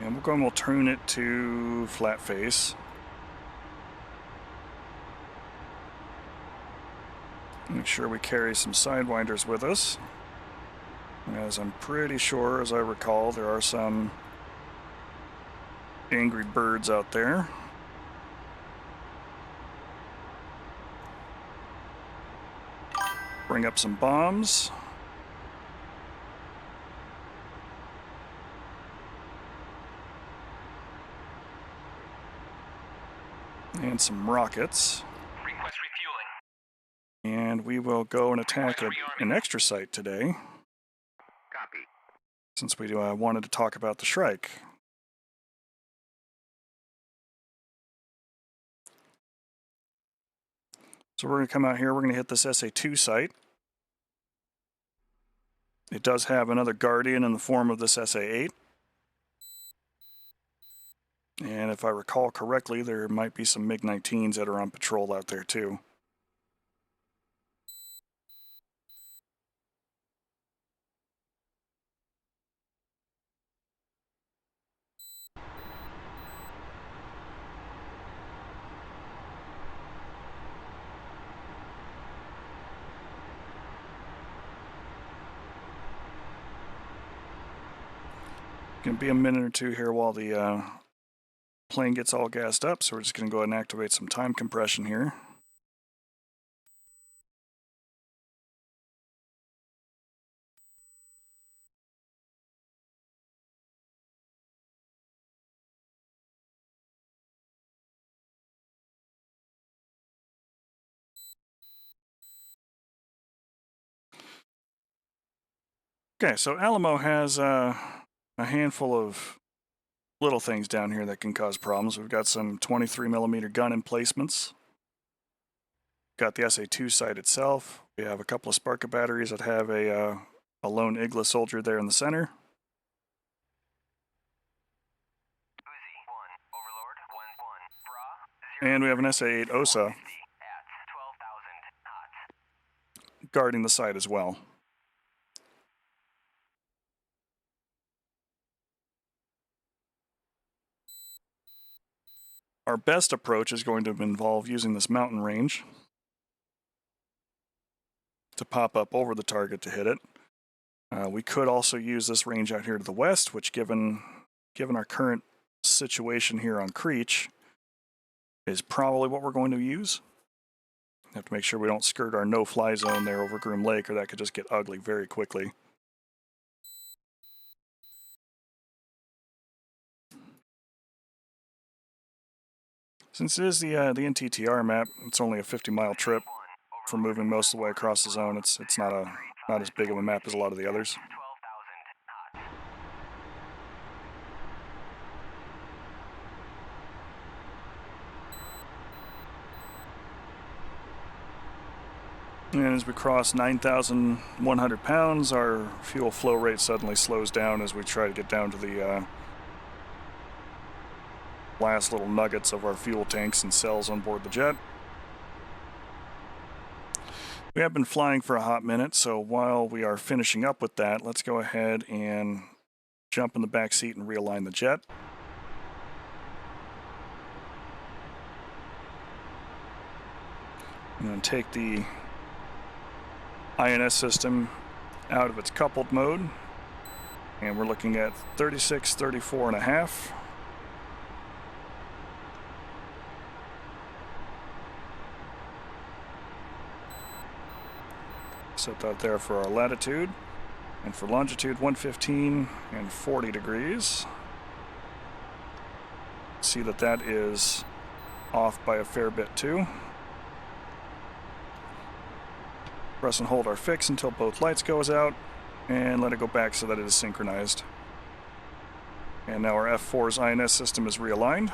and we'll go and we'll turn it to flat face. Make sure we carry some sidewinders with us, as I'm pretty sure, as I recall, there are some angry birds out there. Bring up some bombs. And some rockets.
Request refueling.
And we will go and attack an extra site today,
Copy.
since we wanted to talk about the Shrike. So we're going to come out here, we're going to hit this SA2 site. It does have another Guardian in the form of this SA8. And if I recall correctly, there might be some MiG-19s that are on patrol out there too. Gonna be a minute or two here while the plane gets all gassed up, so we're just gonna go ahead and activate some time compression here. Okay, so Alamo has a handful of little things down here that can cause problems. We've got some 23mm gun emplacements. Got the SA2 site itself. We have a couple of Sparka batteries that have a lone Igla soldier there in the center. And we have an SA8 OSA guarding the site as well. Our best approach is going to involve using this mountain range to pop up over the target to hit it. We could also use this range out here to the west, which given our current situation here on Creech, is probably what we're going to use. Have to make sure we don't skirt our no-fly zone there over Groom Lake, or that could just get ugly very quickly. Since it is the NTTR map, it's only a 50-mile trip for moving most of the way across the zone. It's not as big of a map as a lot of the others. And as we cross 9,100 pounds, our fuel flow rate suddenly slows down as we try to get down to the last little nuggets of our fuel tanks and cells on board the jet. We have been flying for a hot minute, so while we are finishing up with that, let's go ahead and jump in the back seat and realign the jet. And then take the INS system out of its coupled mode, and we're looking at 36, 34 and a half. Set that there for our latitude, and for longitude 115 and 40 degrees. See that that is off by a fair bit too. Press and hold our fix until both lights goes out, and let it go back so that it is synchronized. And now our F4's INS system is realigned.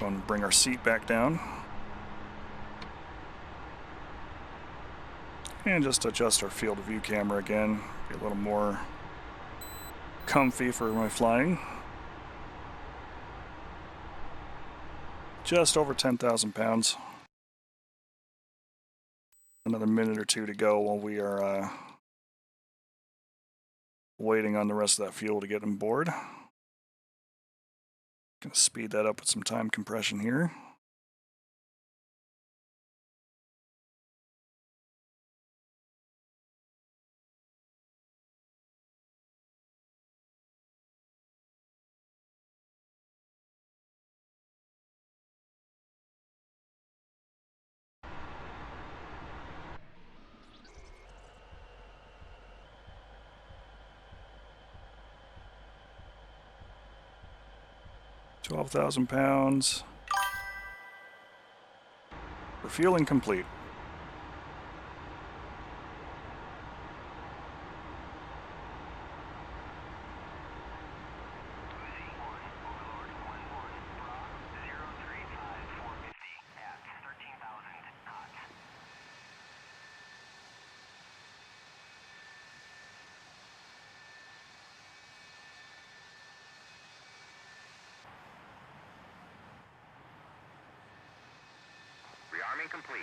Going to bring our seat back down. And just adjust our field of view camera again. Be a little more comfy for my flying. Just over 10,000 pounds. Another minute or two to go while we are waiting on the rest of that fuel to get on board. Gonna speed that up with some time compression here. £12,000. Refueling complete.
Rearming complete.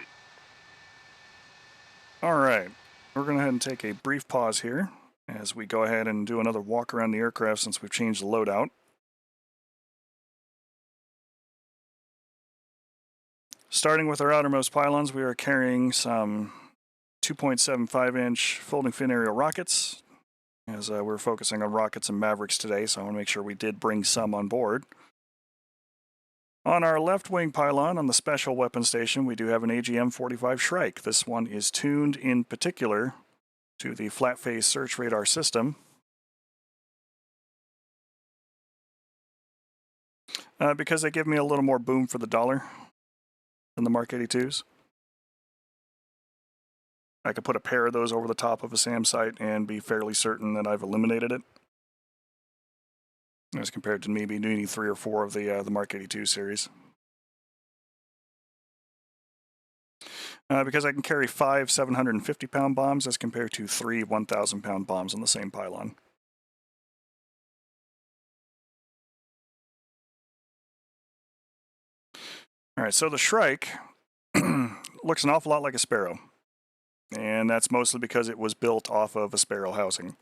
All right, we're going to go ahead and take a brief pause here as we go ahead and do another walk around the aircraft since we've changed the loadout. Starting with our outermost pylons, we are carrying some 2.75-inch folding fin aerial rockets, as we're focusing on rockets and Mavericks today, so I want to make sure we did bring some on board. On our left wing pylon on the special weapon station, we do have an AGM-65 Shrike. This one is tuned in particular to the flat phase search radar system. Because they give me a little more boom for the dollar than the Mark 82s. I could put a pair of those over the top of a SAM site and be fairly certain that I've eliminated it, as compared to maybe needing 3 or 4 of the Mark 82 series. Because I can carry 5 750-pound bombs as compared to 3 1,000-pound bombs on the same pylon. All right, so the Shrike looks an awful lot like a Sparrow, and that's mostly because it was built off of a Sparrow housing.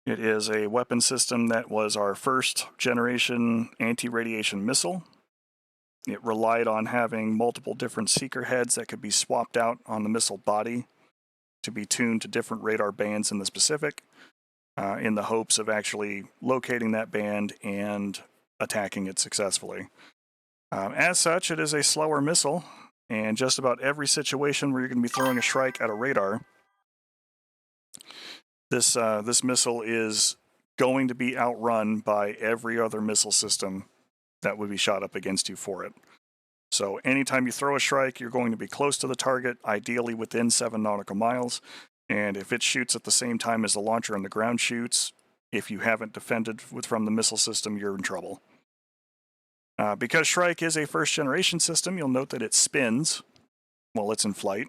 It is a weapon system that was our first generation anti-radiation missile. It relied on having multiple different seeker heads that could be swapped out on the missile body to be tuned to different radar bands in the specific, in the hopes of actually locating that band and attacking it successfully. As such, it is a slower missile, and just about every situation where you're going to be throwing a Shrike at a radar, this missile is going to be outrun by every other missile system that would be shot up against you for it. So anytime you throw a Shrike, you're going to be close to the target, ideally within 7 nautical miles. And if it shoots at the same time as the launcher on the ground shoots, if you haven't defended from the missile system, you're in trouble. Because Shrike is a first-generation system, you'll note that it spins while it's in flight.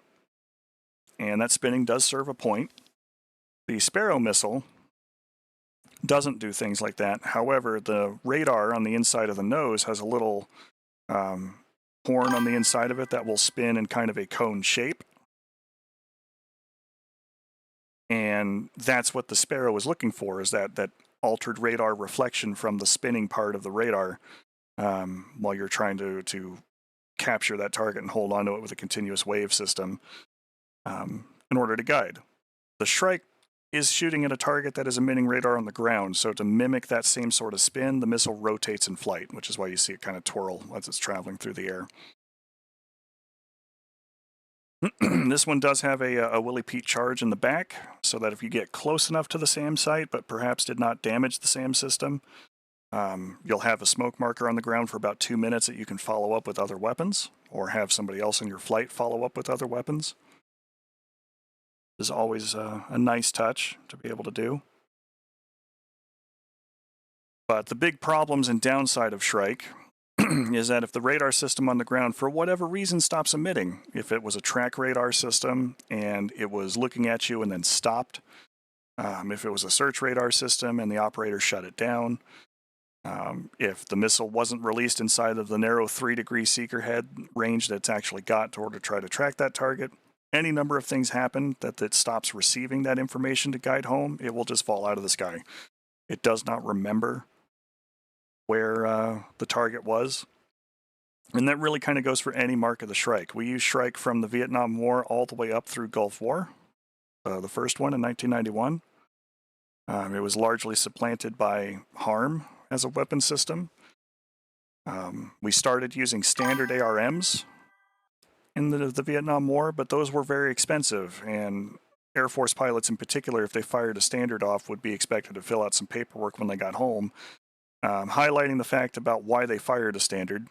And that spinning does serve a point. The Sparrow missile doesn't do things like that. However, the radar on the inside of the nose has a little horn on the inside of it that will spin in kind of a cone shape. And that's what the Sparrow is looking for, is that altered radar reflection from the spinning part of the radar while you're trying to capture that target and hold onto it with a continuous wave system in order to guide. The Shrike is shooting at a target that is emitting radar on the ground, so to mimic that same sort of spin, the missile rotates in flight, which is why you see it kind of twirl as it's traveling through the air. This one does have a Willie Pete charge in the back, so that if you get close enough to the SAM site, but perhaps did not damage the SAM system, you'll have a smoke marker on the ground for about 2 minutes that you can follow up with other weapons, or have somebody else in your flight follow up with other weapons. Is always a nice touch to be able to do. But the big problems and downside of Shrike is that if the radar system on the ground, for whatever reason, stops emitting, if it was a track radar system and it was looking at you and then stopped, if it was a search radar system and the operator shut it down, if the missile wasn't released inside of the narrow 3-degree seeker head range that it's actually got in order to try to track that target, any number of things happen that it stops receiving that information to guide home, it will just fall out of the sky. It does not remember where the target was. And that really kind of goes for any mark of the Shrike. We use Shrike from the Vietnam War all the way up through Gulf War, the first one in 1991. It was largely supplanted by HARM as a weapon system. We started using standard ARMs in the Vietnam War, but those were very expensive, and Air Force pilots in particular, if they fired a standard off, would be expected to fill out some paperwork when they got home, highlighting the fact about why they fired a standard,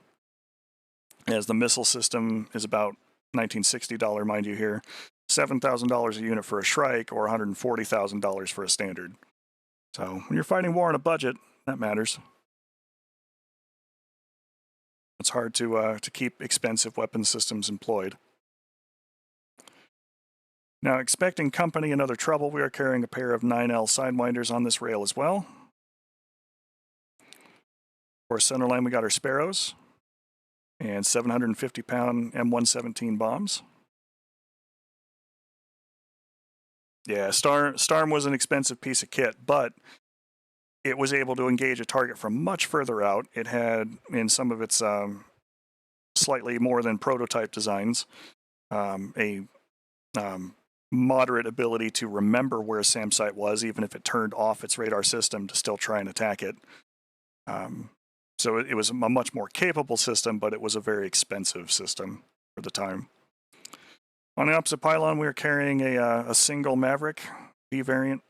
as the missile system is about $1960, mind you here, $7,000 a unit for a Shrike or $140,000 for a standard. So when you're fighting war on a budget, that matters. It's hard to keep expensive weapon systems employed. Now, expecting company and other trouble, we are carrying a pair of 9L Sidewinders on this rail as well. For centerline, we got our Sparrows and 750-pound M117 bombs. Yeah, Storm was an expensive piece of kit, but it was able to engage a target from much further out. It had, in some of its slightly more than prototype designs, a moderate ability to remember where a SAM site was, even if it turned off its radar system to still try and attack it. So it was a much more capable system, but it was a very expensive system for the time. On the opposite pylon, we are carrying a single Maverick B variant.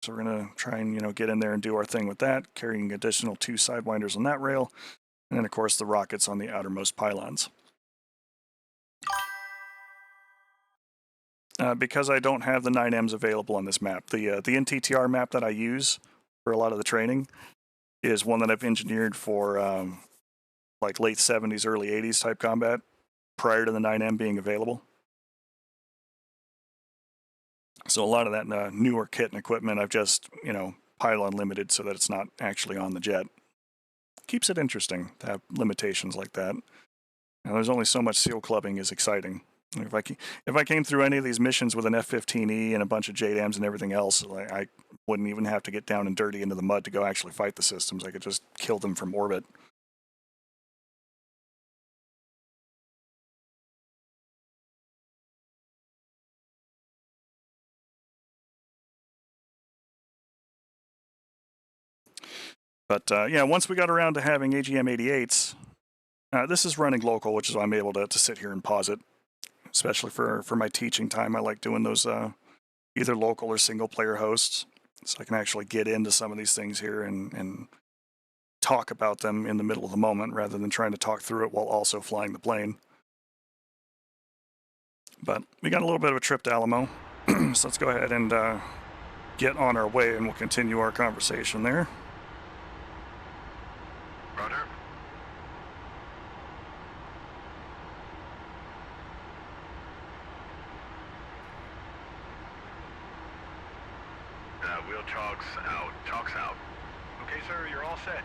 So we're going to try and, get in there and do our thing with that, carrying additional 2 Sidewinders on that rail, and then, of course, the rockets on the outermost pylons. Because I don't have the 9Ms available on this map, the NTTR map that I use for a lot of the training is one that I've engineered for like late 70s, early 80s type combat, prior to the 9M being available. So a lot of that newer kit and equipment I've just, pylon limited so that it's not actually on the jet. Keeps it interesting to have limitations like that. Now, there's only so much seal clubbing is exciting. If I came through any of these missions with an F-15E and a bunch of JDAMs and everything else, I wouldn't even have to get down and dirty into the mud to go actually fight the systems. I could just kill them from orbit. But yeah, once we got around to having AGM-88s, this is running local, which is why I'm able to sit here and pause it. Especially for my teaching time, I like doing those either local or single-player hosts, so I can actually get into some of these things here and talk about them in the middle of the moment, rather than trying to talk through it while also flying the plane. But we got a little bit of a trip to Alamo, so let's go ahead and get on our way, and we'll continue our conversation there.
Roger. Wheel chalks out. Chalks out. Okay, sir, you're all set.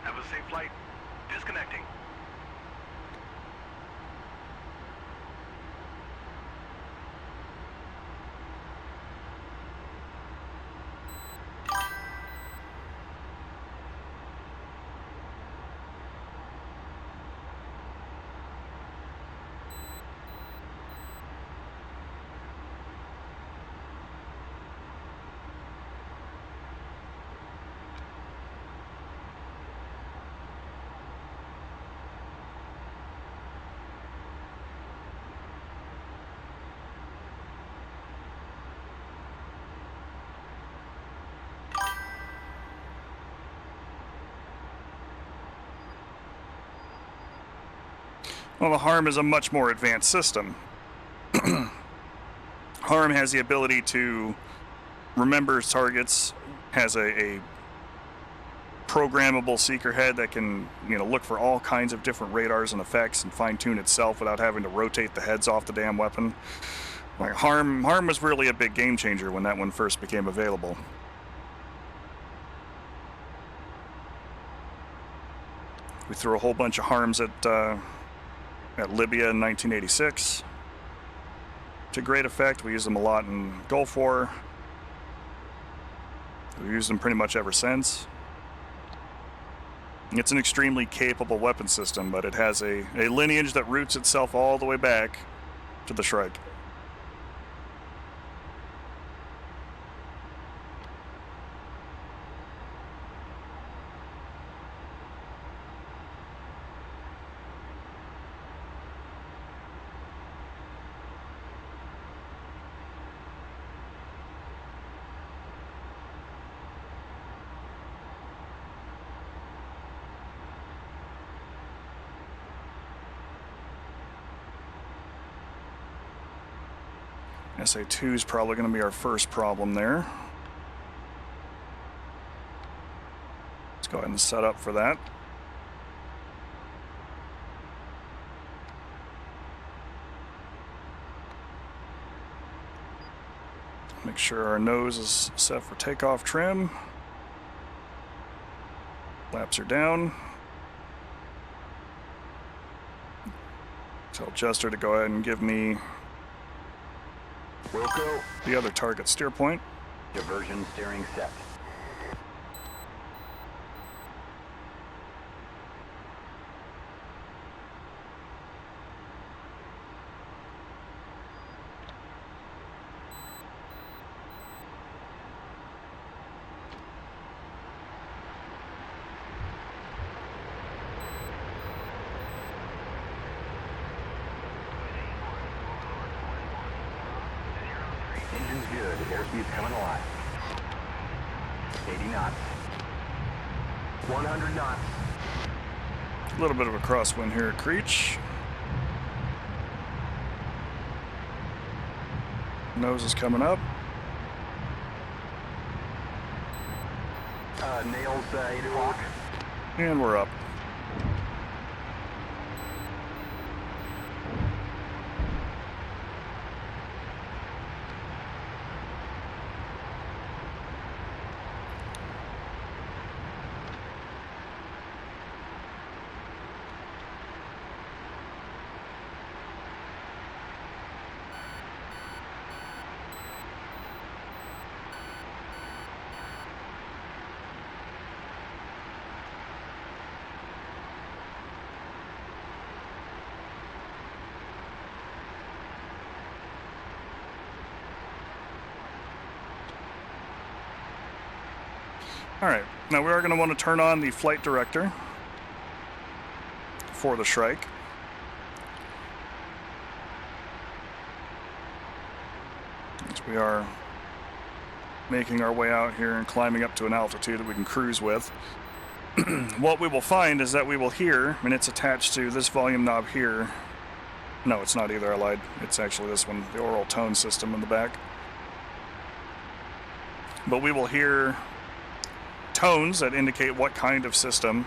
Have a safe flight. Disconnecting.
Well, the HARM is a much more advanced system. HARM has the ability to remember targets, has a programmable seeker head that can, look for all kinds of different radars and effects and fine-tune itself without having to rotate the heads off the damn weapon. Like harm was really a big game changer when that one first became available. We threw a whole bunch of harms at Libya in 1986 to great effect. We used them a lot in Gulf War. We've used them pretty much ever since. It's an extremely capable weapon system, but it has a lineage that roots itself all the way back to the Shrike. SA2 is probably going to be our first problem there. Let's go ahead and set up for that. Make sure our nose is set for takeoff trim. Flaps are down. Tell Jester to go ahead and give me
Wilco,
the other target steer point.
diversion steering set. Engine's good. Airspeed's coming alive. 80 knots. 100 knots.
A little bit of a crosswind here at Creech. Nose is coming up.
Nails 8 o'clock.
And we're up. Alright, now we are going to want to turn on the flight director for the Shrike. As we are making our way out here and climbing up to an altitude that we can cruise with. What we will find is that we will hear, and it's attached to this volume knob here. No, it's not either, I lied. It's actually this one, the oral tone system in the back. But we will hear tones that indicate what kind of system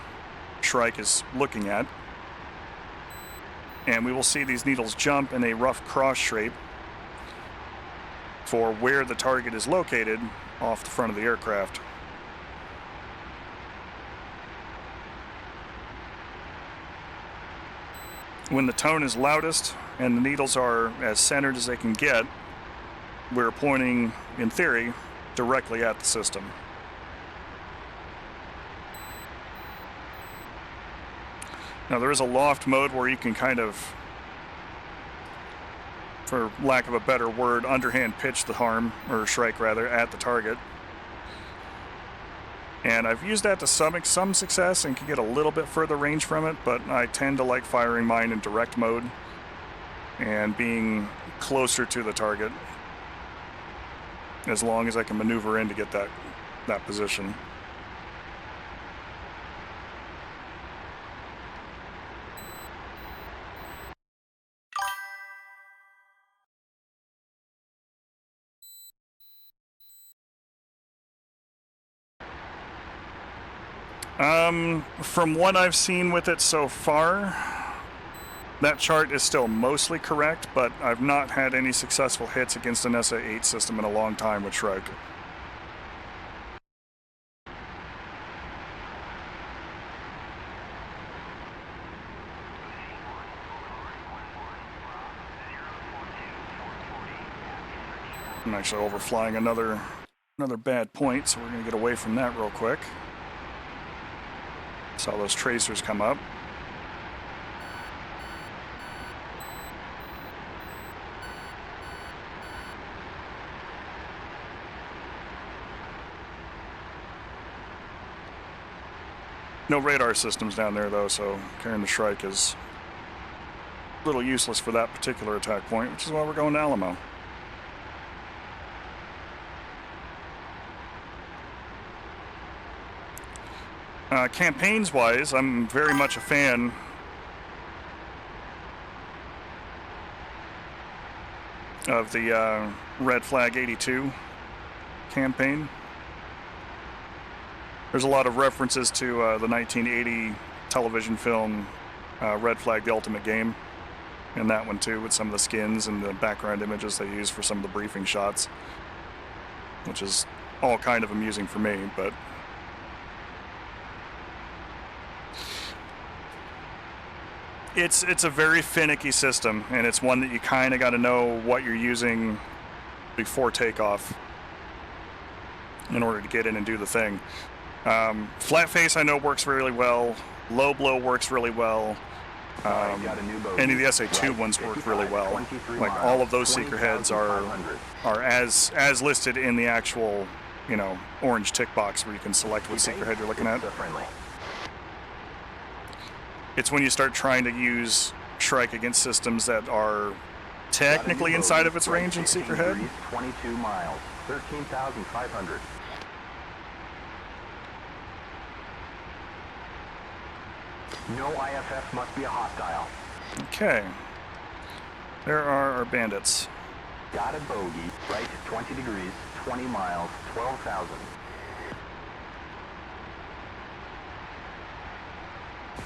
Shrike is looking at. And we will see these needles jump in a rough cross shape for where the target is located off the front of the aircraft. When the tone is loudest and the needles are as centered as they can get, we're pointing, in theory, directly at the system. Now there is a loft mode where you can kind of, for lack of a better word, underhand pitch the harm, or Shrike rather, at the target. And I've used that to some success and can get a little bit further range from it, but I tend to like firing mine in direct mode and being closer to the target as long as I can maneuver in to get that position. From what I've seen with it so far, that chart is still mostly correct, but I've not had any successful hits against an SA-8 system in a long time with Shrike. I'm actually overflying another bad point, so we're going to get away from that real quick. Saw those tracers come up. No radar systems down there though, so carrying the Shrike is a little useless for that particular attack point, which is why we're going to Alamo. Campaigns-wise, I'm very much a fan of the Red Flag 82 campaign. There's a lot of references to the 1980 television film Red Flag: The Ultimate Game in that one too, with some of the skins and the background images they use for some of the briefing shots, which is all kind of amusing for me, but it's a very finicky system, and it's one that you kind of got to know what you're using before takeoff in order to get in and do the thing. Flat face I know works really well. Low blow works really well. Any of the SA2 ones work really well. Like all of those seeker heads are as listed in the actual, you know, orange tick box where you can select what seeker head you're looking at. It's when you start trying to use Shrike against systems that are technically inside of its range in seeker head.
22 miles, 13,500. No IFF must be a hostile.
Okay. There are our bandits.
Got a bogey, right, 20 degrees, 20 miles, 12,000.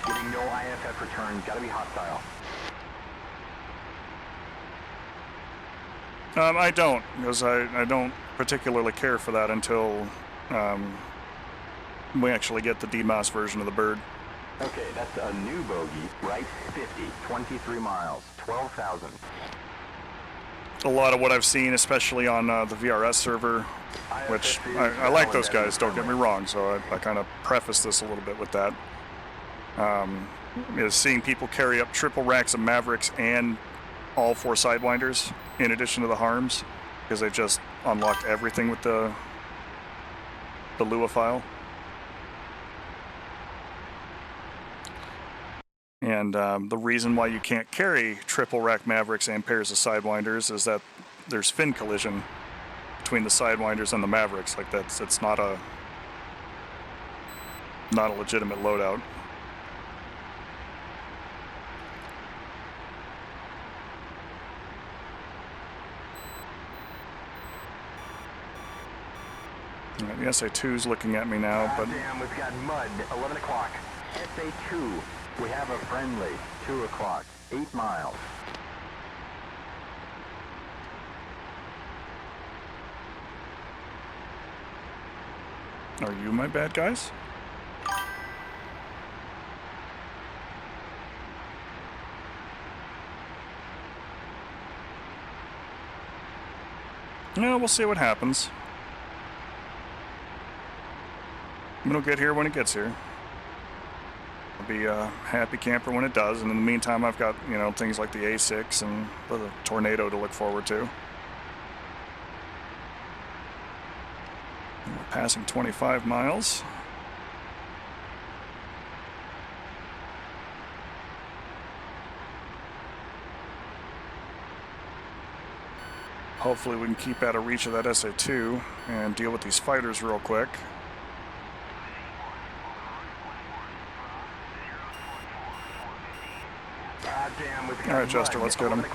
Getting no IFF return, gotta be hostile.
I don't, because I don't particularly care for that until we actually get the DMOS version of the bird.
Okay, that's a new bogey, right 50, 23 miles, 12,000.
A lot of what I've seen, especially on the VRS server, which I like those guys, don't get me wrong, so I kind of preface this a little bit with that, is seeing people carry up triple racks of Mavericks and all 4 Sidewinders in addition to the harms, because they just unlocked everything with the Lua file. And the reason why you can't carry triple rack Mavericks and pairs of Sidewinders is that there's fin collision between the Sidewinders and the Mavericks. Like it's not a legitimate loadout. The SA2's looking at me now, but
damn, we've got mud. 11 o'clock. SA2. We have a friendly. 2 o'clock. 8 miles.
Are you my bad guys? Yeah, we'll see what happens. It'll get here when it gets here. I'll be a happy camper when it does, and in the meantime I've got, you know, things like the A6 and the Tornado to look forward to. And we're passing 25 miles. Hopefully we can keep out of reach of that SA2 and deal with these fighters real quick. All right, Chester, let's get him.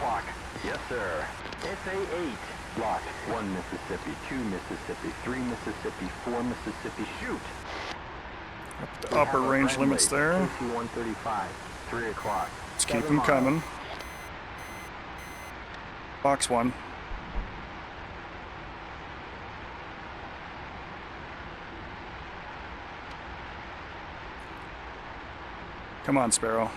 Yes, sir. SA8. Block. 1 Mississippi, 2 Mississippi, 3 Mississippi, 4 Mississippi. Shoot.
The upper range limits there.
KC-135, 3 o'clock.
Let's keep them coming. Box 1. Come on, Sparrow.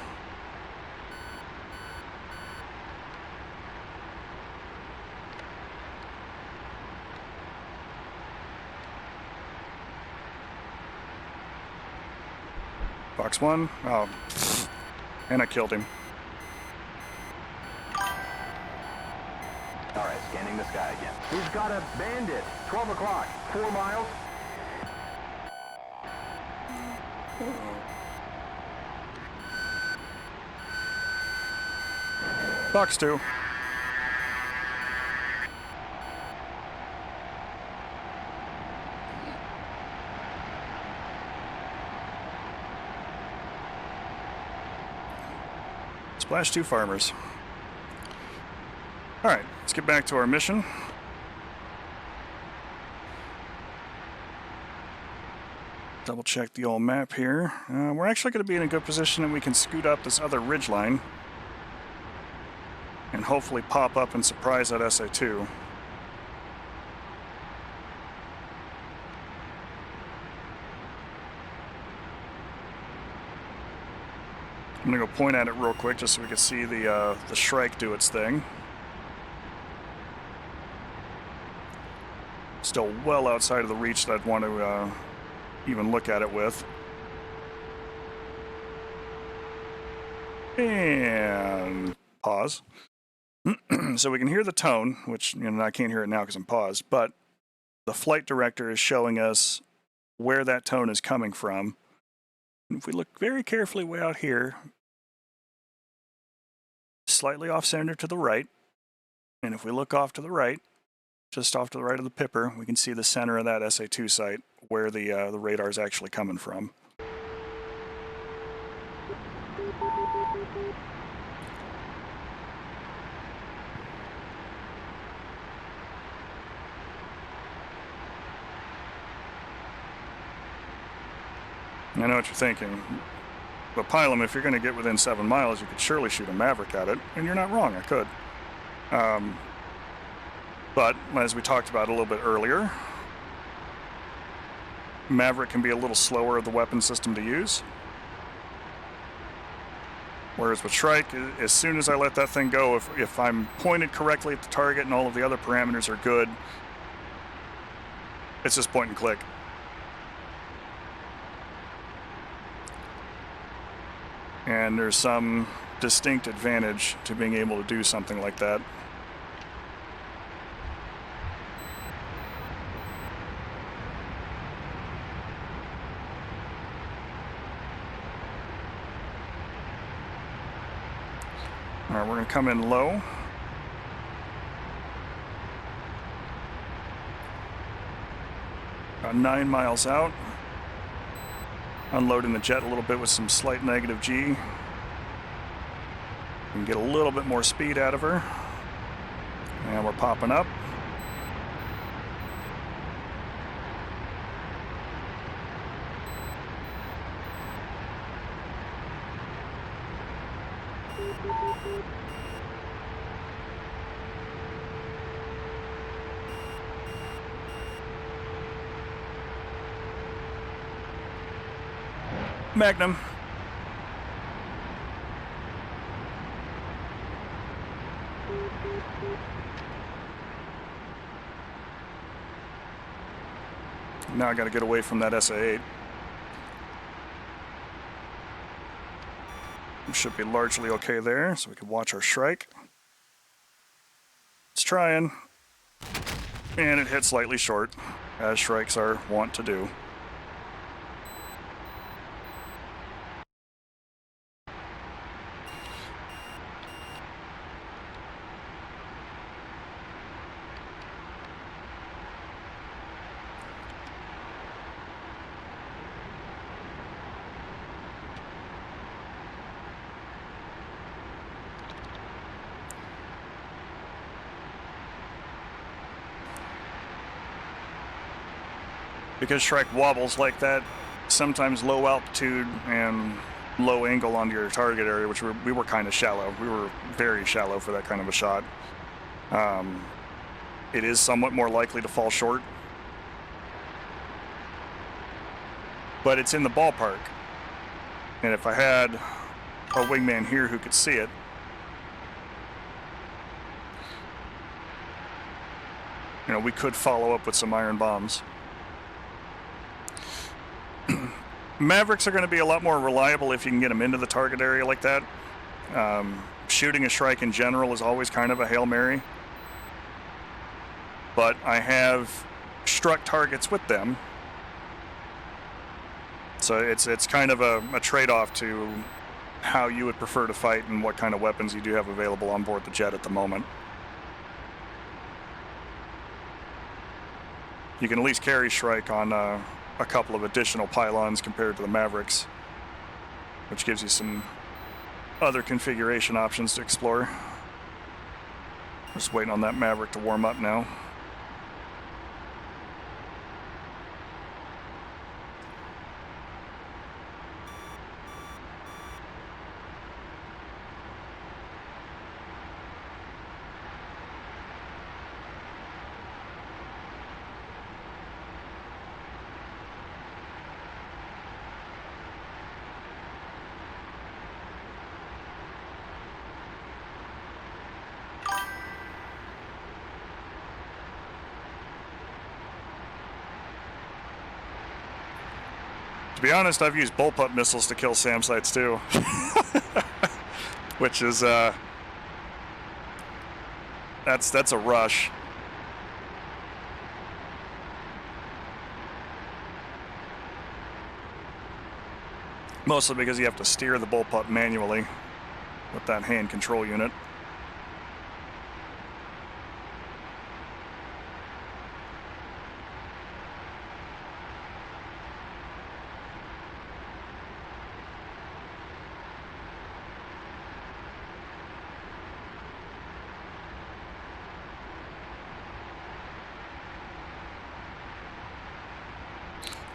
Box 1. Oh. And I killed him.
All right, scanning the sky again. We've got a bandit. 12 o'clock, 4 miles.
Box 2. Splash 2 farmers. Alright, let's get back to our mission. Double check the old map here. We're actually going to be in a good position and we can scoot up this other ridgeline and hopefully pop up and surprise that SA2. I'm going to go point at it real quick just so we can see the Shrike do its thing. Still well outside of the reach that I'd want to even look at it with. And pause. So we can hear the tone, which I can't hear it now because I'm paused, but the flight director is showing us where that tone is coming from. And if we look very carefully way out here, slightly off center to the right, and if we look off to the right, just off to the right of the Pipper, we can see the center of that SA2 site where the radar is actually coming from. I know what you're thinking. But Pilum, if you're going to get within 7 miles, you could surely shoot a Maverick at it. And you're not wrong, I could. But, as we talked about a little bit earlier, Maverick can be a little slower of the weapon system to use. Whereas with Shrike, as soon as I let that thing go, if I'm pointed correctly at the target and all of the other parameters are good, it's just point and click. And there's some distinct advantage to being able to do something like that. All right, we're going to come in low. About 9 miles out. Unloading the jet a little bit with some slight negative G. We can get a little bit more speed out of her. And we're popping up. Magnum. Now I got to get away from that SA-8. We should be largely okay there, so we can watch our Shrike. It's trying. And it hit slightly short, as Shrikes are wont to do. Because Shrike wobbles like that, sometimes low altitude and low angle onto your target area, which we were kind of shallow. We were very shallow for that kind of a shot. It is somewhat more likely to fall short, but it's in the ballpark. And if I had a wingman here who could see it, you know, we could follow up with some iron bombs. Mavericks are going to be a lot more reliable if you can get them into the target area like that. Shooting a Shrike in general is always kind of a Hail Mary. But I have struck targets with them. So it's kind of a trade-off to how you would prefer to fight and what kind of weapons you do have available on board the jet at the moment. You can at least carry Shrike on a couple of additional pylons compared to the Mavericks, which gives you some other configuration options to explore. Just waiting on that Maverick to warm up now. To be honest, I've used bullpup missiles to kill SAM sites too, which is that's a rush. Mostly because you have to steer the bullpup manually with that hand control unit.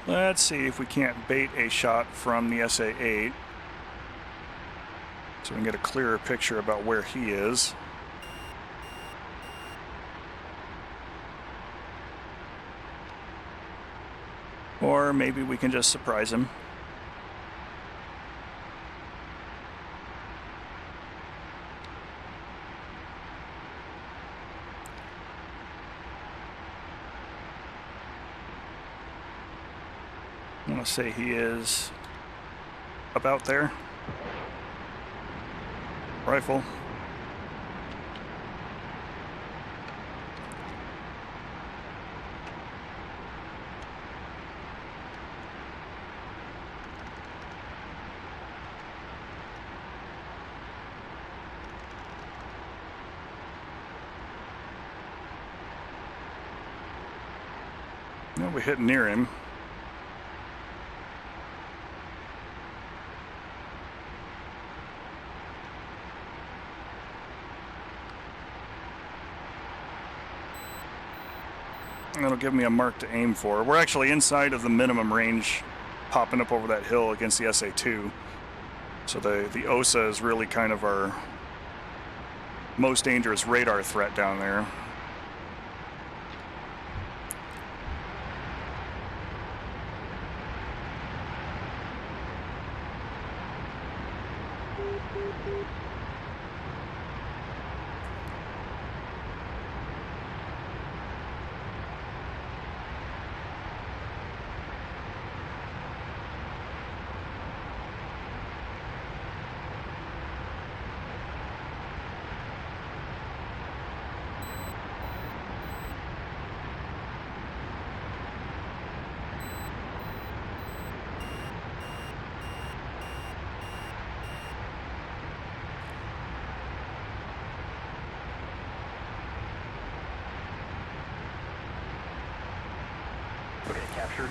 Let's see if we can't bait a shot from the SA-8 so we can get a clearer picture about where he is. Or maybe we can just surprise him. I want to say he is about there. Rifle. No, we hit near him. That'll give me a mark to aim for. We're actually inside of the minimum range, popping up over that hill against the SA-2. So the OSA is really kind of our most dangerous radar threat down there.
Okay, captured.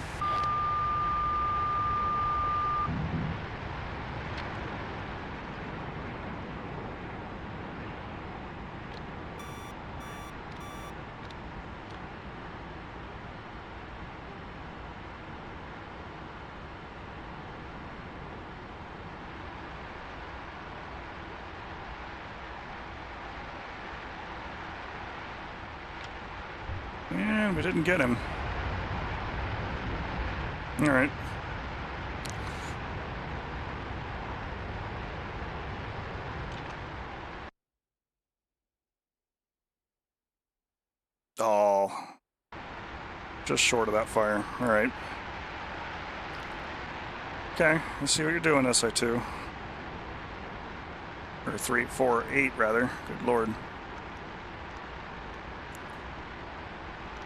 And we didn't get him. All right. Oh. Just short of that fire. All right. Okay, let's see what you're doing, SI2. Or 3, 4, 8 rather. Good lord.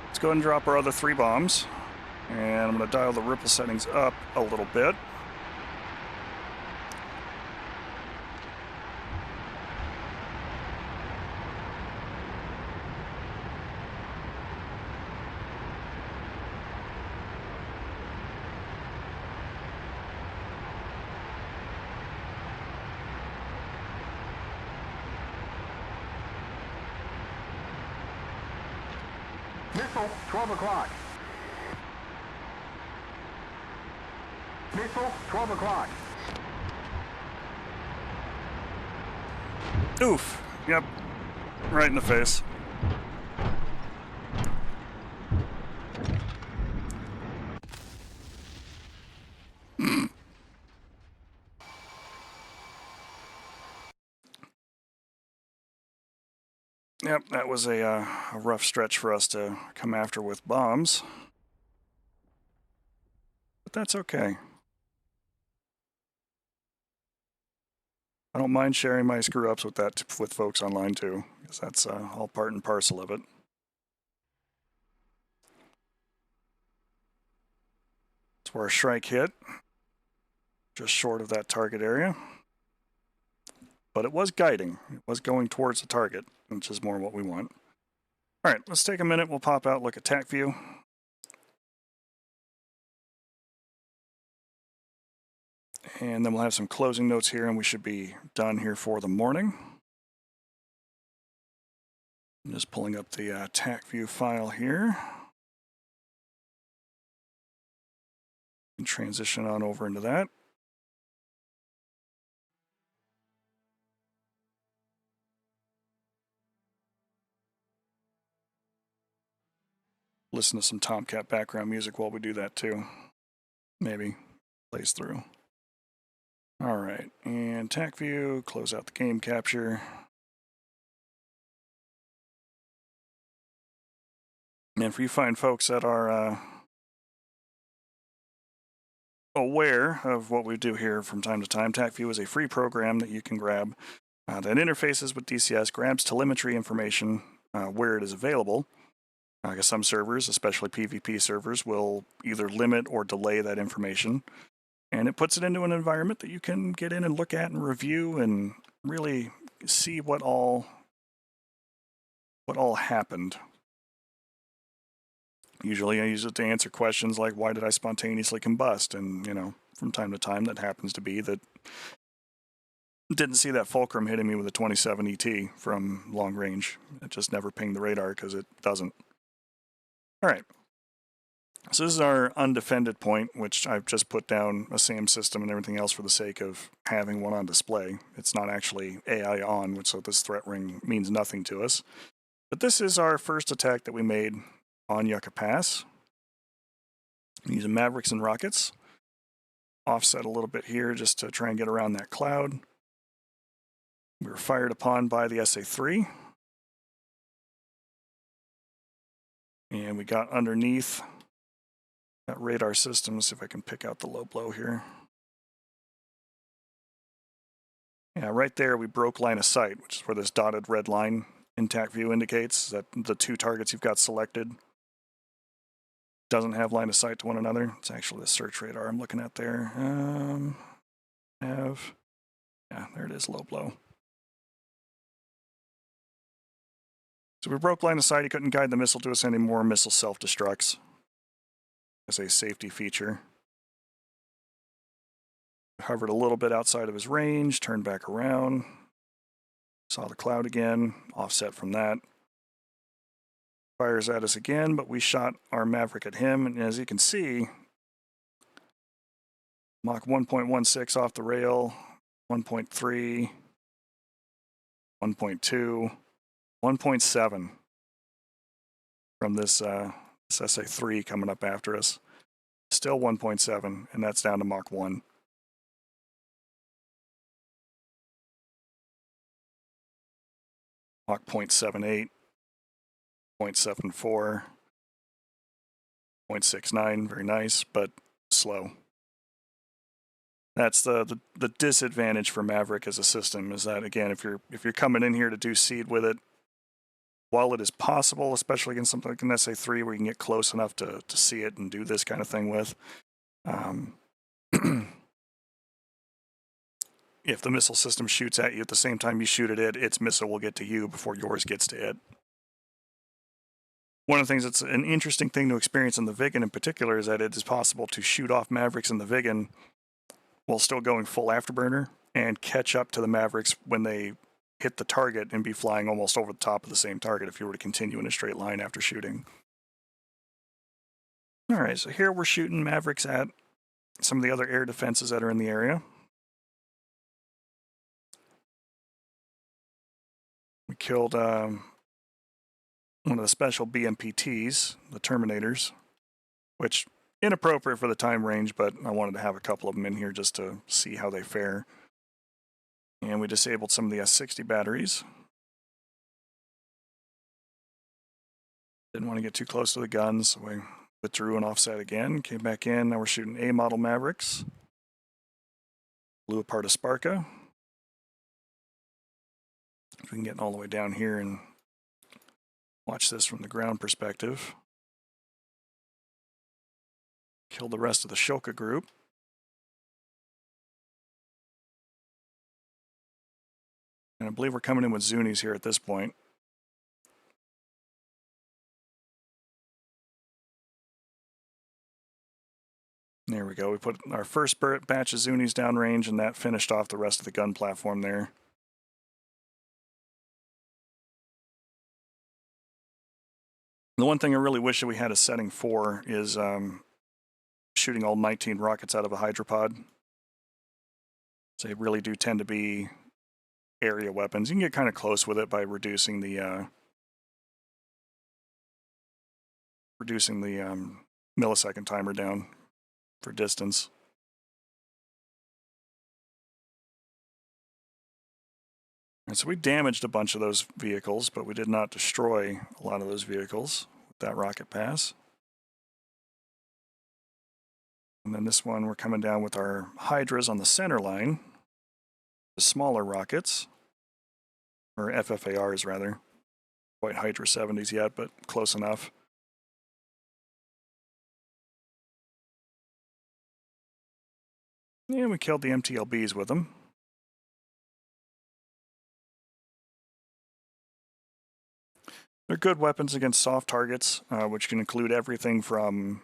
Let's go ahead and drop our other 3 bombs. And I'm going to dial the ripple settings up a little bit.
Missile, 12 o'clock. Missile, 12 o'clock.
Oof. Yep. Right in the face. Yep, that was a rough stretch for us to come after with bombs. But that's okay. I don't mind sharing my screw-ups with with folks online too, because that's all part and parcel of it. That's where our strike hit, just short of that target area. But it was guiding. It was going towards the target, which is more what we want. All right, let's take a minute. We'll pop out, look at TAC view. And then we'll have some closing notes here, and we should be done here for the morning. I'm just pulling up the TAC view file here. And transition on over into that. Listen to some Tomcat background music while we do that too. Maybe plays through. All right, and TAC view, close out the game capture. And for you fine folks that are aware of what we do here from time to time, TAC view is a free program that you can grab that interfaces with DCS, grabs telemetry information where it is available. I guess some servers, especially PvP servers, will either limit or delay that information. And it puts it into an environment that you can get in and look at and review and really see what all happened. Usually I use it to answer questions like, why did I spontaneously combust? And, you know, from time to time that happens to be that didn't see that fulcrum hitting me with a 27 ET from long range. It just never pinged the radar because it doesn't. All right. So this is our undefended point, which I've just put down a SAM system and everything else for the sake of having one on display. It's not actually AI on, which so this threat ring means nothing to us. But this is our first attack that we made on Yucca Pass. Using Mavericks and rockets. Offset a little bit here just to try and get around that cloud. We were fired upon by the SA-3. And we got underneath that radar system. Let's see if I can pick out the low blow here. Yeah, right there we broke line of sight, which is where this dotted red line in TAC view indicates that the 2 targets you've got selected doesn't have line of sight to one another. It's actually the search radar I'm looking at there. Yeah, there it is, low blow. So we broke line of sight. He couldn't guide the missile to us anymore. Missile self-destructs as a safety feature. Hovered a little bit outside of his range, turned back around. Saw the cloud again, offset from that. Fires at us again, but we shot our Maverick at him, and as you can see, Mach 1.16 off the rail, 1.3, 1.2, 1.7 from this It's SA3 coming up after us. Still 1.7, and that's down to Mach 1. Mach 0.78, 0.74, 0.69, very nice, but slow. That's the disadvantage for Maverick as a system, is that, again, if you're coming in here to do seed with it, while it is possible, especially against something like an SA3 where you can get close enough to see it and do this kind of thing with, if the missile system shoots at you at the same time you shoot at it, its missile will get to you before yours gets to it. One of the things that's an interesting thing to experience in the Viggen in particular is that it is possible to shoot off Mavericks in the Viggen while still going full afterburner and catch up to the Mavericks when they hit the target and be flying almost over the top of the same target if you were to continue in a straight line after shooting. Alright, so here we're shooting Mavericks at some of the other air defenses that are in the area. We killed one of the special BMPTs, the Terminators, which inappropriate for the time range, but I wanted to have a couple of them in here just to see how they fare. And we disabled some of the S-60 batteries. Didn't want to get too close to the guns, so we withdrew and offset again. Came back in, now we're shooting A-model Mavericks. Blew apart a Sparka. If we can get all the way down here and watch this from the ground perspective. Killed the rest of the Shoka group. And I believe we're coming in with Zunis here at this point. There we go. We put our first batch of Zunis downrange, and that finished off the rest of the gun platform there. The one thing I really wish that we had a setting for is shooting all 19 rockets out of a hydropod. So they really do tend to be area weapons. You can get kind of close with it by reducing the millisecond timer down for distance. And so we damaged a bunch of those vehicles, but we did not destroy a lot of those vehicles with that rocket pass. And then this one, we're coming down with our Hydras on the center line, the smaller rockets, or FFARs rather. Quite Hydra 70s yet, but close enough. And we killed the MTLBs with them. They're good weapons against soft targets, which can include everything from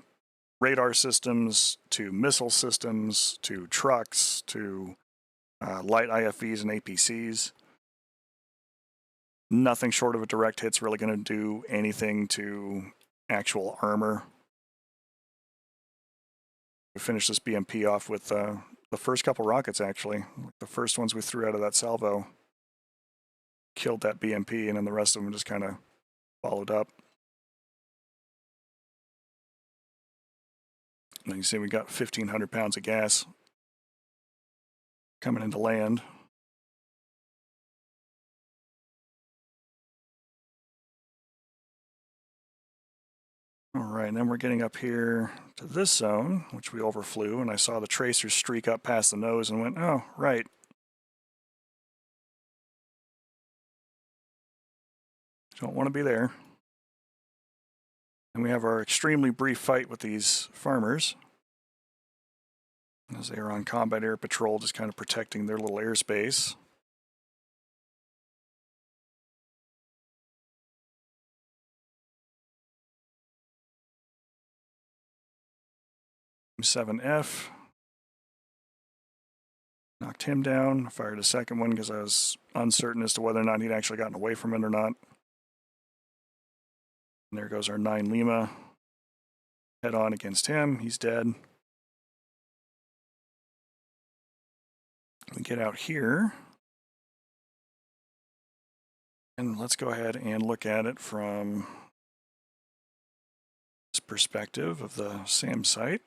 radar systems to missile systems to trucks to light IFVs and APCs. Nothing short of a direct hit's really going to do anything to actual armor. We finished this BMP off with the first couple rockets, actually. The first ones we threw out of that salvo killed that BMP, and then the rest of them just kind of followed up. And you can see we got 1,500 pounds of gas coming into land. All right, and then we're getting up here to this zone, which we overflew, and I saw the tracers streak up past the nose and went, oh, right. Don't want to be there. And we have our extremely brief fight with these farmers, as they are on combat air patrol, just kind of protecting their little airspace. M7F. Knocked him down. Fired a second one because I was uncertain as to whether or not he'd actually gotten away from it or not. And there goes our 9 Lima. Head on against him. He's dead. We get out here. And let's go ahead and look at it from this perspective of the SAM site.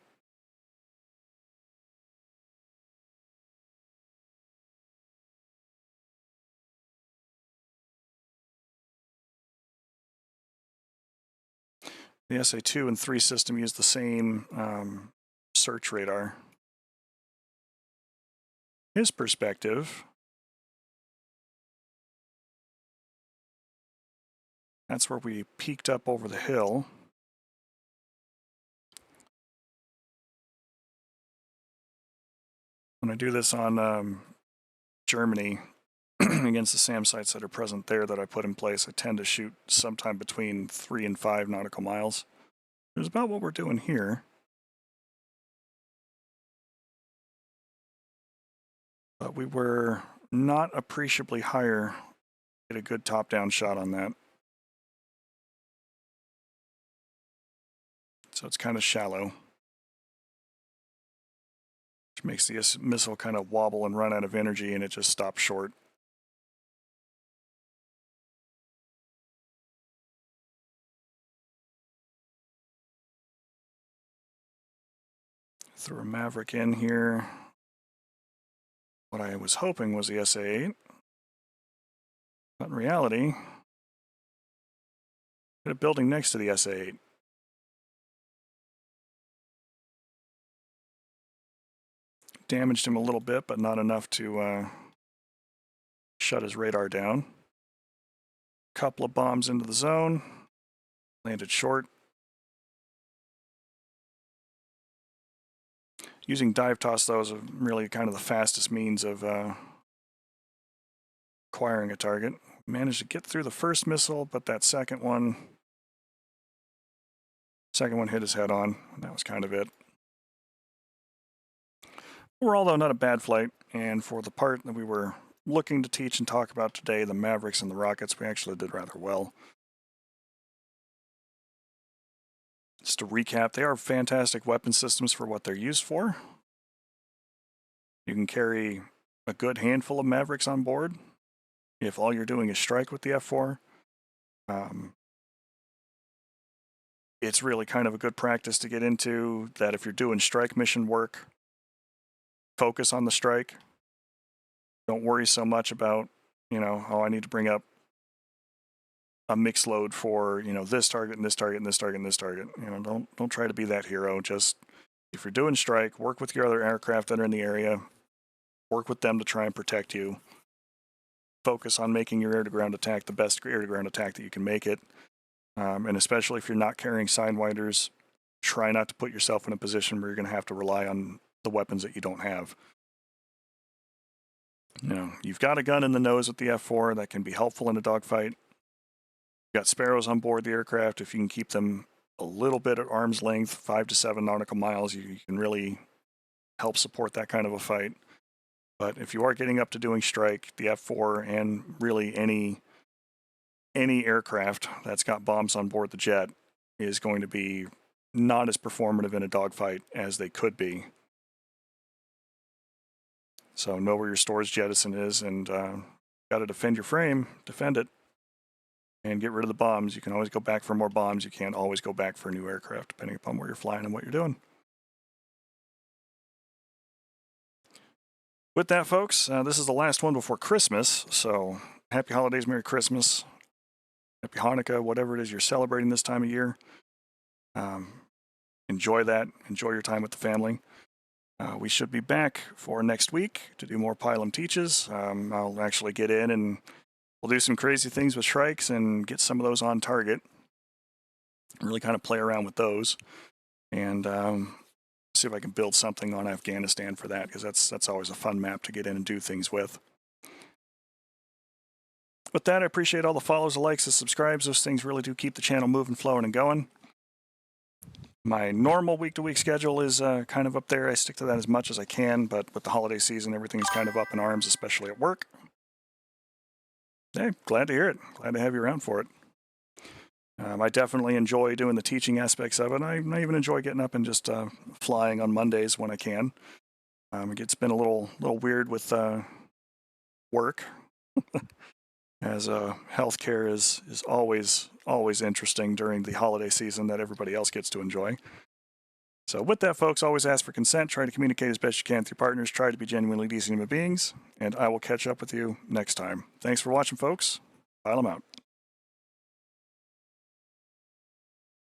The SA-2 and 3 system use the same search radar. His perspective, that's where we peeked up over the hill. When I do this on Germany against the SAM sites that are present there that I put in place, I tend to shoot sometime between 3 and 5 nautical miles. It's about what we're doing here. But we were not appreciably higher. Get a good top-down shot on that. So it's kind of shallow, which makes the missile kind of wobble and run out of energy, and it just stops short. Threw a Maverick in here. What I was hoping was the SA-8, but in reality, hit a building next to the SA-8. Damaged him a little bit, but not enough to shut his radar down. Couple of bombs into the zone, landed short. Using dive toss, though, is really kind of the fastest means of acquiring a target. Managed to get through the first missile, but that second one hit his head on. That was kind of it. Overall, though, not a bad flight, and for the part that we were looking to teach and talk about today, the Mavericks and the rockets, we actually did rather well. Just to recap, they are fantastic weapon systems for what they're used for. You can carry a good handful of Mavericks on board if all you're doing is strike with the F-4. It's really kind of a good practice to get into that if you're doing strike mission work, focus on the strike. Don't worry so much about, oh, I need to bring up a mixed load for, this target and this target and this target and this target. Don't try to be that hero. Just if you're doing strike, work with your other aircraft that are in the area. Work with them to try and protect you. Focus on making your air-to-ground attack the best air-to-ground attack that you can make it. And especially if you're not carrying sidewinders, try not to put yourself in a position where you're going to have to rely on the weapons that you don't have. You've got a gun in the nose with the F-4 that can be helpful in a dogfight. You've got Sparrows on board the aircraft. If you can keep them a little bit at arm's length, 5 to 7 nautical miles, you can really help support that kind of a fight. But if you are getting up to doing strike, the F-4 and really any aircraft that's got bombs on board the jet is going to be not as performative in a dogfight as they could be. So know where your storage jettison is, and got to defend your frame, defend it, and get rid of the bombs. You can always go back for more bombs. You can't always go back for a new aircraft, depending upon where you're flying and what you're doing. With that, folks, this is the last one before Christmas, so happy holidays, Merry Christmas, Happy Hanukkah, whatever it is you're celebrating this time of year. Enjoy that. Enjoy your time with the family. We should be back for next week to do more Pilum teaches. I'll actually get in and we'll do some crazy things with shrikes and get some of those on target. Really kind of play around with those. And see if I can build something on Afghanistan for that, because that's always a fun map to get in and do things with. With that, I appreciate all the follows, the likes, the subscribes. Those things really do keep the channel moving, flowing, and going. My normal week-to-week schedule is kind of up there. I stick to that as much as I can, but with the holiday season, everything's kind of up in arms, especially at work. Hey, glad to hear it. Glad to have you around for it. I definitely enjoy doing the teaching aspects of it. I even enjoy getting up and just flying on Mondays when I can. It's been a little weird with work. as healthcare is always interesting during the holiday season that everybody else gets to enjoy. So with that, folks, always ask for consent, try to communicate as best you can with your partners, try to be genuinely decent human beings, and I will catch up with you next time. Thanks for watching, folks. Pilum out.